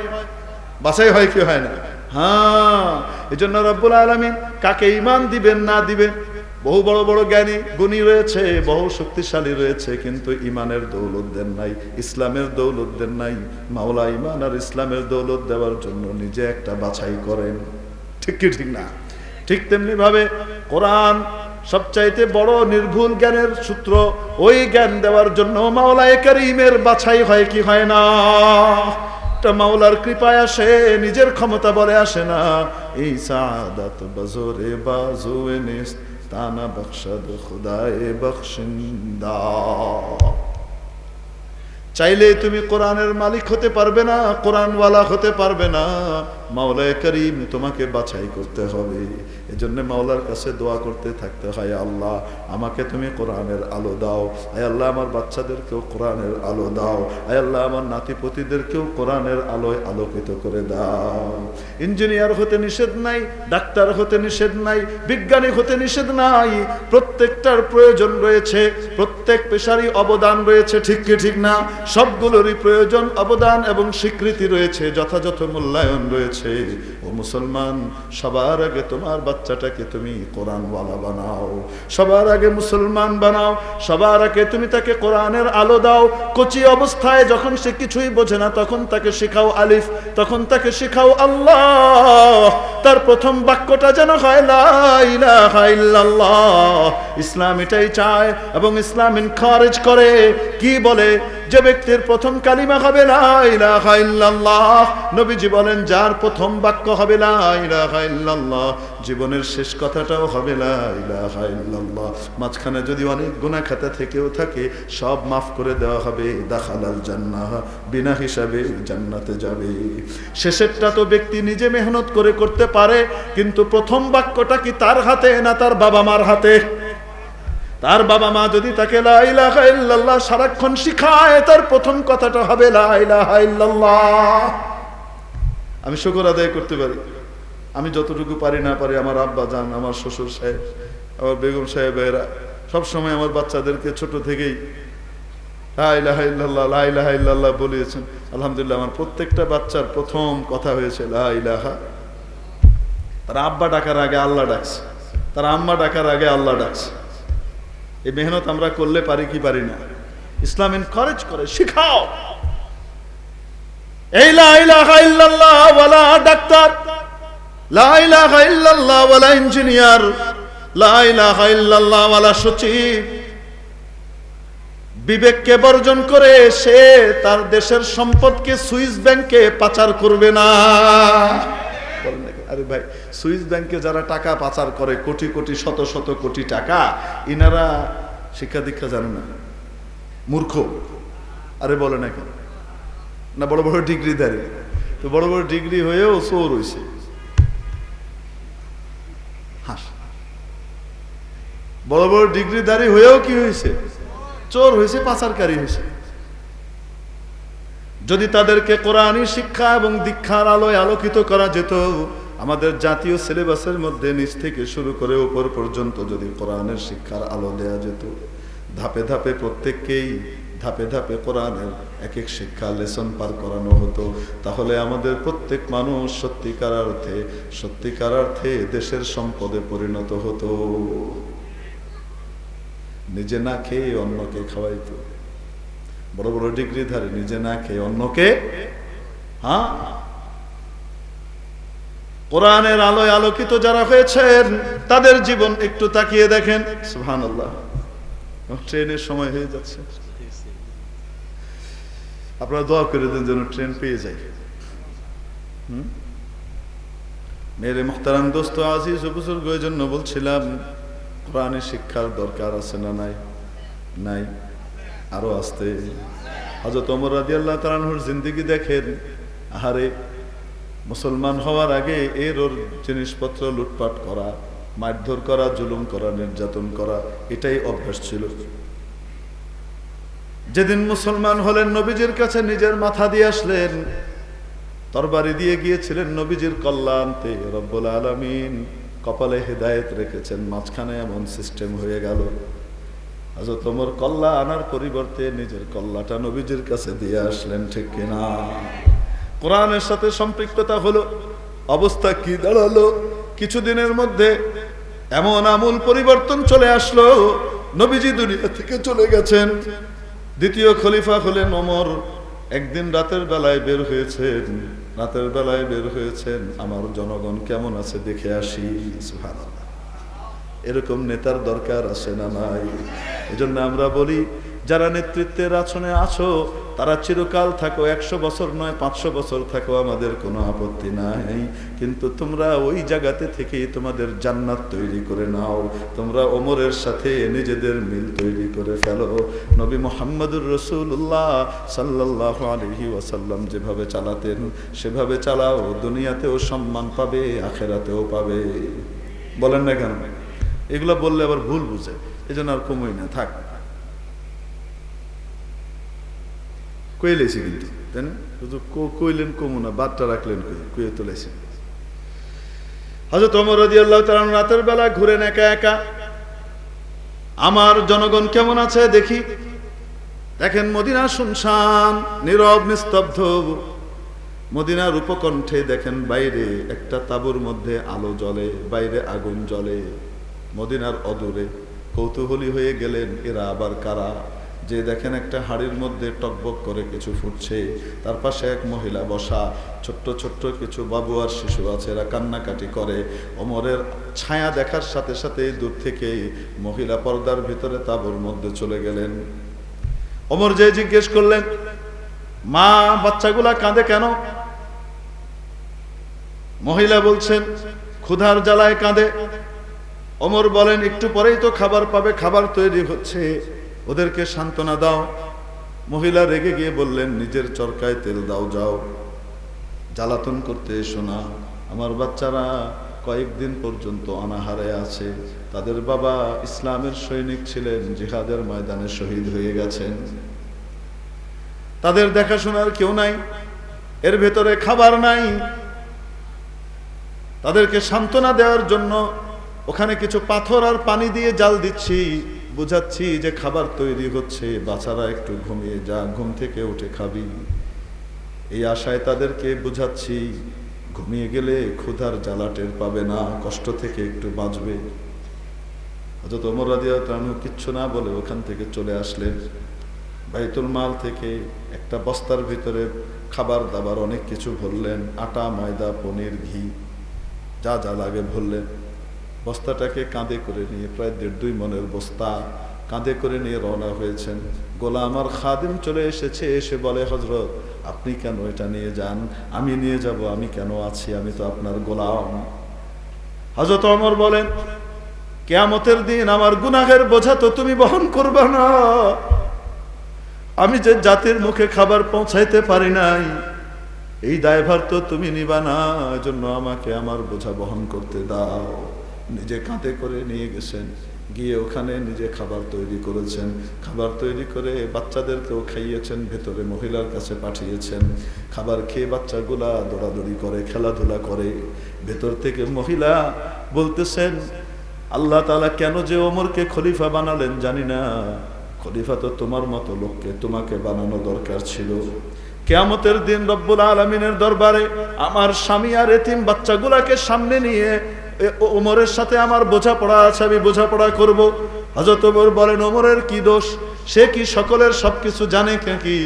বাছাই হয় কি হয় না? হ্যাঁ, এজন্য রব্বুল আলামিন কাকে ঈমান দিবেন না দিবেন, বহু বড় বড় জ্ঞানী গুণী রয়েছে, বহু শক্তিশালী রয়েছে, কিন্তু ঈমানের দৌলত দেন নাই, ইসলামের দৌলত দেন নাই। মাওলা ঈমান আর ইসলামের দৌলত দেওয়ার জন্য নিজে একটা বাছাই করেন। ঠিক কি ঠিক না? ঠিক তেমনি ভাবে কোরআন সবচাইতে বড় নির্ভুল জ্ঞানের সূত্র। ওই জ্ঞান দেওয়ার জন্য মাওলায়ে কারীমের বাছাই হয় কি হয় না? মাওলার কৃপায় আসে, নিজের ক্ষমতা বলে আসে না। এই সাআদাত বাজরে বাজুয়ে নিস্ত তানা বখশদ খুদায়ে বখশিন্দা। চাইলে তুমি কোরআনের মালিক হতে পারবে না, কোরআনওয়ালা হতে পারবে না। মাওলায়ে কারীম তোমাকে বাছাই করতে হবে। এজন্য মাওলার কাছে দোয়া করতে থাকতে হয়, আল্লাহ আমাকে তুমি কোরআনের আলো দাও। আয় আল্লাহ আমার বাচ্চাদেরকেও কোরআনের আলো দাও। আয় আল্লাহ আমার নাতিপতিদেরকেও কোরআনের আলোয় আলোকিত করে দাও। ইঞ্জিনিয়ার হতে নিষেধ নাই, ডাক্তার হতে নিষেধ নাই, বিজ্ঞানী হতে নিষেধ নাই। প্রত্যেকটার প্রয়োজন রয়েছে, প্রত্যেক পেশারই অবদান রয়েছে। ঠিক কি ঠিক না? সবগুলোরই প্রয়োজন, অবদান এবং স্বীকৃতি রয়েছে, যথাযথ মূল্যায়ন রয়েছে। ও মুসলমান, সবার আগে তোমার বাচ্চাটাকে তুমি কোরআনওয়ালা বানাও, সবার আগে মুসলমান বানাও, সবার আগে তুমি তাকে কোরআনের আলো দাও। কচি অবস্থায় যখন সে কিছুই বোঝে না, তখন তাকে শেখাও আলিফ, তখন তাকে শেখাও আল্লাহ। তার প্রথম বাক্যটা যেন হয় লা ইলাহা ইল্লাল্লাহ। ইসলাম এটাই চায় এবং ইসলাম এনকারেজ করে। কি বলে? যে ব্যক্তির প্রথম কালিমা হবে লা ইলাহা ইল্লাল্লাহ, নবীজি বলেন যার প্রথম বাক্য হবে লা ইলাহা ইল্লাল্লাহ, জীবনের শেষ কথাটাও হবে লা ইলাহা ইল্লাল্লাহ। মাঝখানে যদি অনেক গুনাহ খাতা থেকেও থাকে, সব মাফ করে দেওয়া হবে। দাখালাল জান্নাহ, বিনা হিসাবে জান্নাতে যাবে। শেষেরটা তো ব্যক্তি নিজে মেহনত করে করতে পারে, কিন্তু প্রথম বাক্যটা কি তার হাতে না তার বাবা মার হাতে? তার বাবা মা যদি তাকে লা ইলাহা ইল্লাল্লাহ সারাক্ষণ শিখায়, তার প্রথম কথাটা হবে লা ইলাহা ইল্লাল্লাহ। আমি শুকর আদায় করতে পারি, আমি যতটুকু পারি না পারি, আমার আব্বা জান, আমার শ্বশুর সাহেব, আমার বেগম সাহেবেরা সবসময় আমার বাচ্চাদেরকে ছোট থেকেই লা ইলাহা ইল্লাল্লাহ, লা ইলাহা ইল্লাল্লাহ বলিয়েছেন। আলহামদুলিল্লাহ, আমার প্রত্যেকটা বাচ্চার প্রথম কথা হয়েছে লা ইলাহা। তার আব্বা ডাকার আগে আল্লাহ ডাকছে, তার আম্মা ডাকার আগে আল্লাহ ডাকছে। এই মেহনত আমরা করলে পারি কি পারি না? ইসলাম এনকারেজ করে, শিখাও। এই লা ইলাহা ইল্লাল্লাহ ওয়ালা ডাক্তার, লা ইলাহা ইল্লাল্লাহ ওয়ালা ইঞ্জিনিয়ার, লা ইলাহা ইল্লাল্লাহ ওয়ালা সচিব বিবেককে বর্জন করে সে তার দেশের সম্পদকে সুইস ব্যাংকে পাচার করবে না। আরে ভাই, সুইস ব্যাংকে যারা টাকা পাচার করে কোটি কোটি শত শত কোটি টাকা, ইনারা শিক্ষা দীক্ষা জানে না, মূর্খ। আরে বলে না কেন? না বড় বড় ডিগ্রি দাঁড়িয়ে, তো বড় বড় ডিগ্রি হয়েও চোর হয়েছে। হাস, বড় বড় ডিগ্রি দাঁড়িয়ে হয়েও কি হয়েছে? চোর হয়েছে, পাচারকারী হয়েছে। যদি তাদেরকে কোরআনী শিক্ষা এবং দীক্ষার আলোয় আলোকিত করা যেত, আমাদের জাতীয় সিলেবাসের মধ্যে নিচ থেকে শুরু করে উপর পর্যন্ত যদি কোরআনের শিক্ষার আলো দেয়া যেত, ধাপে ধাপে প্রত্যেককেই ধাপে ধাপে কোরআনের এক এক শিক্ষা লেসন পার করানো হতো, তাহলে আমাদের প্রত্যেক মানুষ সত্যিকার অর্থে দেশের সম্পদে পরিণত হতো। নিজে না খেয়ে অন্যকে খাওয়াইতো। বড় বড় ডিগ্রিধারী নিজে না খেয়ে অন্যকে, হ্যাঁ, কোরআনের আলোয় আলোকিত যারা হয়েছেন তাদের জীবন একটু তাকিয়ে দেখেন। সুবহানাল্লাহ। ট্রেনের সময় হয়ে যাচ্ছে, আপনারা দোয়া করে দেন যেন ট্রেন পেয়ে যায়। মেরে মুহতারাম দোস্ত আজিজ ও বুজুর্গ, এই জন্য বলছিলাম কোরআনের শিক্ষার দরকার আছে না নাই? নাই, আরো আসতে। হযরত ওমর রাদিয়াল্লাহু তাআলা আনহুর জিন্দেগি দেখেন। আহারে, মুসলমান হওয়ার আগে ওর জিনিসপত্র লুটপাট করা, মারধর করা, জুলুম করা, নির্যাতন করা, এটাই অভ্যাস ছিল। যেদিন মুসলমান হলেন, নবীজির কাছে নিজের মাথা দিয়ে আসলেন, তরবারি দিয়ে গিয়েছিলেন নবীজির কল্যাণতে। রব্বুল আলামিন কপালে হেদায়েত রেখেছেন, মাঝখানে এমন সিস্টেম হয়ে গেল, হযরত ওমর কল্লা আনার পরিবর্তে নিজের কল্লাটা নবীজির কাছে দিয়ে আসলেন। ঠিক কিনা? কোরআনের সাথে সম্পৃক্ততা হলো, অবস্থা কি দাঁড়ালো? কিছুদিনের মধ্যে এমন আমূল পরিবর্তন চলে আসলো, নবীজি দুনিয়া থেকে চলে গেছেন। দ্বিতীয় খলিফা হলেন ওমর। একদিন রাতের বেলায় বের হয়েছেন, আমার জনগণ কেমন আছে দেখে আসি। সুবহানাল্লাহ। এরকম নেতার দরকার আছে না নাই? এজন্য আমরা বলি, যারা নেতৃত্বের আসনে আছো তারা চিরকাল থাকো, 100 বছর নয় 500 বছর থাকো, আমাদের কোনো আপত্তি নাই। কিন্তু তোমরা ওই জায়গাতে থেকে তোমাদের জান্নাত তৈরি করে নাও। তোমরা ওমরের সাথে নিজেদের মিল তৈরি করে ফেলো। নবী মুহাম্মদুর রাসূলুল্লাহ সাল্লাল্লাহু আলাইহি ওয়াসাল্লাম যেভাবে চালাতেন সেভাবে চালাও, দুনিয়াতেও সম্মান পাবে, আখিরাতেও পাবে। বলেন না কেন? এগুলো বললে আবার ভুল বুঝে, এজন্য আর কমই না, থাক। কইলেছি কিন্তু, তাই না? শুধু কইলেন কমু না, বাদটা রাখলেন কইয়ে তুলেছেন। হযরত ওমর রাদিয়াল্লাহু তাআলা রাতের বেলা ঘুরেন একা একা, আমার জনগণ কেমন আছে দেখি। দেখেন মদিনা শুনশান, নীরব নিস্তব্ধ। মদিনার উপকণ্ঠে দেখেন বাইরে একটা তাঁবুর মধ্যে আলো জ্বলে, বাইরে আগুন জ্বলে। মদিনার অদূরে কৌতূহলী হয়ে গেলেন, এরা আবার কারা? যে দেখেন একটা হাড়ির মধ্যে টকবক করে কিছু ফুটছে, তার পাশে এক মহিলা বসা, ছোট্ট ছোট্ট কিছু বাবু আর শিশু আছে, এরা কান্নাকাটি করে। ওমরের ছায়া দেখার সাথে সাথে দূর থেকে মহিলা পর্দার ভিতরে তাঁবুর মধ্যে চলে গেলেন। ওমর যে জিজ্ঞেস করলেন, মা, বাচ্চাগুলা কাঁদে কেন? মহিলা বলছেন, ক্ষুধার জ্বালায় কাঁদে। ওমর বলেন, একটু পরেই তো খাবার পাবে, খাবার তৈরি হচ্ছে, ওদেরকে সান্ত্বনা দাও। মহিলা রেগে গিয়ে বললেন, নিজের চরকায় তেল দাও, যাও, জ্বালাতন করতে এসো না। আমার বাচ্চারা কয়েকদিন পর্যন্ত অনাহারে আছে, তাদের বাবা ইসলামের সৈনিক ছিলেন, জিহাদের ময়দানে শহীদ হয়ে গেছেন, তাদের দেখাশোনার কেউ নাই, এর ভেতরে খাবার নাই। তাদেরকে সান্ত্বনা দেওয়ার জন্য ওখানে কিছু পাথর আর পানি দিয়ে জাল দিচ্ছি, বুঝাচ্ছি যে খাবার তৈরি হচ্ছে, বাচ্চারা একটু ঘুমিয়ে যা, ঘুম থেকে উঠে খাবি। এই আশায় তাদেরকে বুঝাচ্ছি, ঘুমিয়ে গেলে ক্ষুধার জ্বালা টের পাবে না, কষ্ট থেকে একটু বাঁচবে। হযরত ওমর রাদিয়াল্লাহু আনহু কিচ্ছু না বলে ওখান থেকে চলে আসলেন। বাইতুল মাল থেকে একটা বস্তার ভিতরে খাবার দাবার অনেক কিছু ভরলেন, আটা, ময়দা, পনির, ঘি, যা যা লাগে ভরলেন। বস্তাটাকে কাঁধে করে নিয়ে, প্রায় 1.5-2 মনের বস্তা কাঁধে করে নিয়ে রওনা হয়েছেন। গোলাম আর খাদিম চলে এসেছে, এসে বলে, হযরত আপনি কেন এটা নিয়ে যান? আমি নিয়ে যাব, আমি কেন আছি, আমি তো আপনার গোলাম। হযরত ওমর বলেন, কিয়ামতের দিন আমার গুনাহের বোঝা তো তুমি বহন করবে না। আমি যে জাতির মুখে খাবার পৌঁছাইতে পারি নাই, এই দায়ভার তো তুমি নিবা না। এজন্য আমাকে আমার বোঝা বহন করতে দাও। নিজে কাঁধে করে নিয়ে গেছেন, গিয়ে ওখানে নিজে খাবার তৈরি করেছেন, খাবার তৈরি করে বাচ্চাদেরকেও খাইয়েছেন, ভেতরে মহিলার কাছে পাঠিয়েছেন। খাবার খেয়ে বাচ্চাগুলা দৌড়াদৌড়ি করে, খেলাধুলা করে। ভেতর থেকে মহিলা বলতেছেন, আল্লাহ তাআলা কেন যে ওমরকে খলিফা বানালেন জানি না, খলিফা তো তোমার মতো লোককে তোমাকে বানানো দরকার ছিল। কিয়ামতের দিন রব্বুল আলামিনের দরবারে আমার স্বামী আর এতিম বাচ্চাগুলাকে সামনে নিয়ে ওমরের সাথে আমার বোঝাপড়া আছে, আমি বোঝাপড়া করব। হযরত ওমর বলেন, ওমরের কি দোষ? সে কি সকলের সবকিছু জানে নাকি?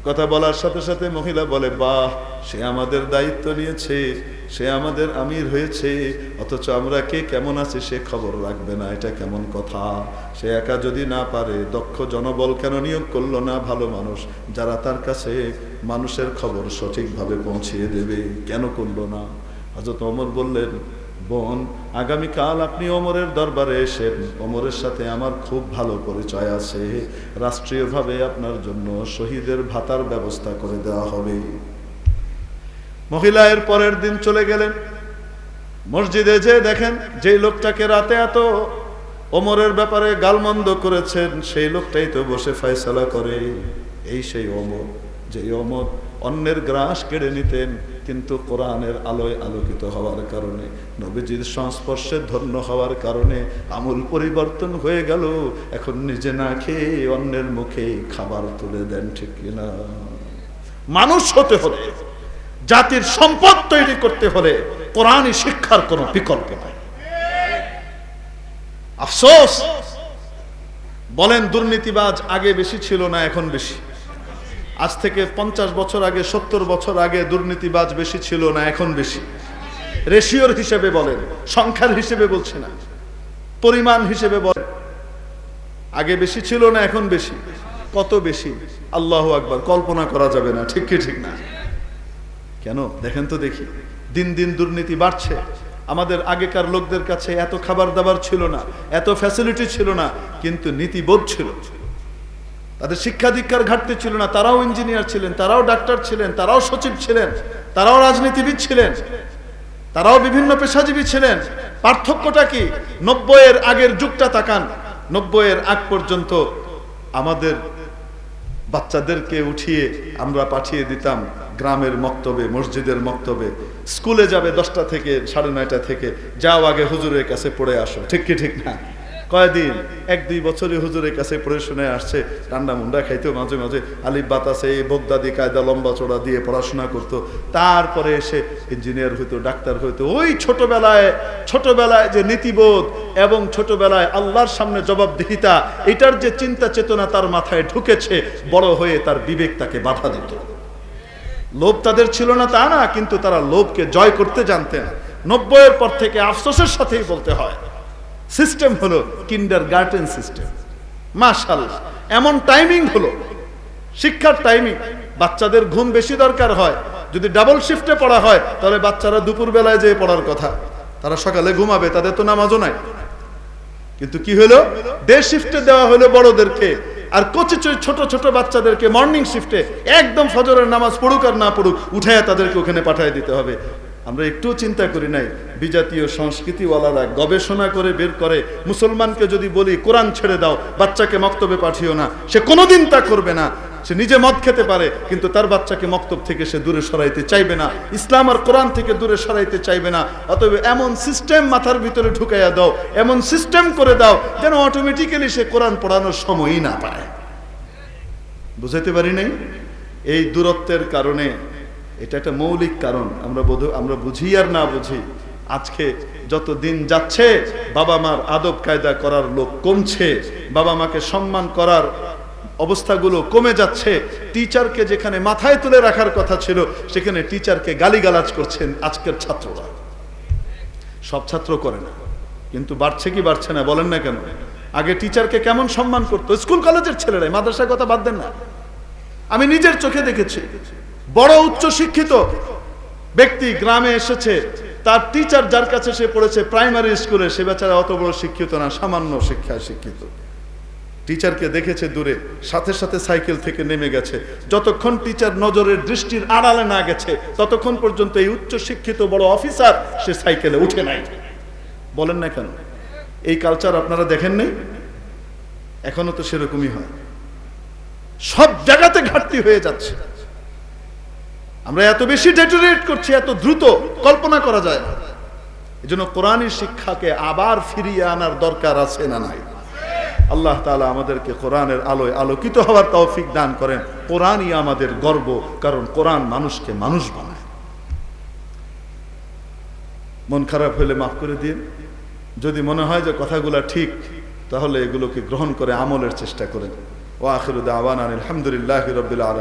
কথা বলার সাথে সাথে মহিলা বলে, বাহ, সে আমাদের দায়িত্ব নিয়েছে, সে আমাদের আমির হয়েছে, অথচ আমরা কে কেমন আছি সে খবর রাখবে না, এটা কেমন কথা? সে একা যদি না পারে, দক্ষ জনবল কেন নিয়োগ করলো না? ভালো মানুষ যারা তার কাছে মানুষের খবর সঠিকভাবে পৌঁছিয়ে দেবে, কেন করলো না? হযরত ওমর বললেন, বোন, আগামীকাল আপনি ওমরের দরবারে এসেন, ওমরের সাথে আমার খুব ভালো পরিচয় আছে, রাষ্ট্রীয়ভাবে আপনার জন্য শহীদের ভাতার ব্যবস্থা করে দেওয়া হবে। মহিলা এর পরের দিন চলে গেলেন মসজিদে। যে দেখেন যে লোকটাকে রাতে এত ওমরের ব্যাপারে গালমন্দ করেছেন, সেই লোকটাই তো বসে ফয়সালা করে। এই সেই ওমর, যে ওমর অন্যের গ্রাস কেড়ে নিতেন, কিন্তু কোরআনের আলোয় আলোকিত হওয়ার কারণে, নবীজির সংস্পর্শে ধন্য হওয়ার কারণে আমূল পরিবর্তন হয়ে গেল। এখন নিজে না খেয়ে অন্যের মুখে খাবার তুলে দেন, ঠিক কিনা? মানুষ হতে হলে, জাতির সম্পদ তৈরি করতে হলে কোরআনী শিক্ষার কোনো বিকল্প নাই। আফসোস, বলেন দুর্নীতিবাজ আগে বেশি ছিল না এখন বেশি? আজ থেকে 50 বছর আগে, 70 বছর আগে দুর্নীতিবাজ বেশি ছিল না এখন বেশি? রেশিওর হিসেবে বলেন, সংখ্যার হিসেবে বলছি না, পরিমাণ হিসেবে বলেন। আগে বেশি ছিল না এখন বেশি? কত বেশি? আল্লাহু আকবার, কল্পনা করা যাবে না, ঠিক কি ঠিক না? কেন দেখেন তো দেখি, দিন দিন দুর্নীতি বাড়ছে। আমাদের আগেকার লোকদের কাছে এত খাবার দাবার ছিল না, এত ফ্যাসিলিটি ছিল না, কিন্তু নীতিবোধ ছিল। তাদের শিক্ষা দীক্ষার ঘাটতি ছিল না, তারাও ইঞ্জিনিয়ার ছিলেন, তারাও ডাক্তার ছিলেন, তারাও সচিব ছিলেন, তারাও রাজনীতিবিদ ছিলেন, তারাও বিভিন্ন পেশাজীবী ছিলেন। পার্থক্যটা কি? 90-এর আগের যুগটা তাকান। 90-এর আগ পর্যন্ত আমাদের বাচ্চাদেরকে উঠিয়ে আমরা পাঠিয়ে দিতাম গ্রামের মক্তবে, মসজিদের মক্তবে। স্কুলে যাবে 10টা থেকে 9:30 থেকে, যাও আগে হুজুরের কাছে পড়ে আসো, ঠিক কি ঠিক না? কয়দিন 1-2 বছরে হুজুরের কাছে পড়ে শুনে আসছে, ঠান্ডা মুন্ডা খাইতো, মাঝে মাঝে আলিফ বাতাসে বগদাদি কায়দা লম্বা চড়া দিয়ে পড়াশোনা করতো। তারপরে এসে ইঞ্জিনিয়ার হইতো, ডাক্তার হইতো। ওই ছোটবেলায় যে নীতিবোধ এবং ছোটবেলায় আল্লাহর সামনে জবাবদিহিতা, এটার যে চিন্তা চেতনা তার মাথায় ঢুকেছে, বড় হয়ে তার বিবেক তাকে বাধা দিত। লোভ তাদের ছিল না তা না, কিন্তু তারা লোভকে জয় করতে জানতেন। 90-এর পর থেকে আফসোসের সাথেই বলতে হয়, সিস্টেম হলো কিন্ডারগার্টেন সিস্টেম। মাশাআল্লাহ, এমন টাইমিং হলো, শিক্ষার টাইমিং। বাচ্চাদের ঘুম বেশি দরকার হয়, যদি ডাবল শিফটে পড়া হয় তাহলে বাচ্চারা দুপুর বেলায় যেয়ে পড়ার কথা, তারা সকালে ঘুমাবে, তাদের তো নামাজও নাই। কিন্তু কি হলো, ডে শিফটে দেওয়া হলো বড়দেরকে, আর কচি ছোট ছোট বাচ্চাদেরকে মর্নিং শিফটে একদম ফজরের নামাজ পড়ুক আর না পড়ুক উঠায় তাদেরকে ওখানে পাঠিয়ে দিতে হবে। আমরা একটু চিন্তা করি নাই, বিজাতীয় সংস্কৃতিওয়ালারা গবেষণা করে বের করে, মুসলমানকে যদি বলি কোরআন ছেড়ে দাও, বাচ্চাকে মক্তবে পাঠিও না, সে কোনোদিন তা করবে না। সে নিজে মদ খেতে পারে, কিন্তু তার বাচ্চাকে মক্তব থেকে সে দূরে সরাইতে চাইবে না, ইসলাম আর কোরআন থেকে দূরে সরাইতে চাইবে না। অতএব এমন সিস্টেম মাথার ভিতরে ঢুকাইয়া দাও, এমন সিস্টেম করে দাও যেন অটোমেটিক্যালি সে কোরআন পড়ানোর সময়ই না পায়। বুঝাইতে পারি নাই? এই দূরত্বের কারণে, এটা একটা মৌলিক কারণ। আমরা বুঝি আর না বুঝি, আজকে যত দিন যাচ্ছে বাবা মার আদব কায়দা করার লোক কমছে, বাবা মাকে সম্মান করার অবস্থাগুলো কমে যাচ্ছে। টিচারকে যেখানে মাথায় তুলে রাখার কথা ছিল, সেখানে টিচারকে গালিগালাজ করছেন আজকের ছাত্ররা। সব ছাত্র করে না, কিন্তু বাড়ছে কি বাড়ছে না বলেন না কেন? আগে টিচারকে কেমন সম্মান করতো স্কুল কলেজের ছেলেরাই, মাদ্রাসার কথা বাদ দেন না। আমি নিজের চোখে দেখেছি, বড় উচ্চ শিক্ষিত ব্যক্তি গ্রামে এসেছে, তার টিচার যার কাছে সে পড়েছে প্রাইমারি স্কুলে, সে বেচারা অত বড় শিক্ষিত না, সামান্য শিক্ষায় শিক্ষিত। টিচারকে দেখেছে দূরে, সাথে সাথে সাইকেল থেকে নেমে গেছে। যতক্ষণ টিচার নজরের দৃষ্টির আড়ালে না গেছে ততক্ষণ পর্যন্ত এই উচ্চ শিক্ষিত বড় অফিসার সে সাইকেলে উঠে নাই। বলেন না কেন? এই কালচার আপনারা দেখেন নাই? এখনো তো সেরকমই হয়, সব জায়গাতে ঘাটতি হয়ে যাচ্ছে। আমরা এত বেশি ডেটোরেট করছি, এত দ্রুত, কল্পনা করা যায় না। এজন্য কোরআনের শিক্ষাকে আবার ফিরিয়ে আনার দরকার আছে না নাই? আল্লাহ তাআলা আমাদেরকে কোরআনের আলোয় আলোকিত হওয়ার তৌফিক দান করেন। কোরআনই আমাদের গর্ব, কারণ কোরআন মানুষকে মানুষ বানায়। মন খারাপ হলে মাফ করে দিন। যদি মনে হয় যে কথাগুলো ঠিক, তাহলে এগুলোকে গ্রহণ করে আমলের চেষ্টা করেন। ওয়া আখিরু দাওয়ানা আলহামদুলিল্লাহি রাব্বিল আলামিন।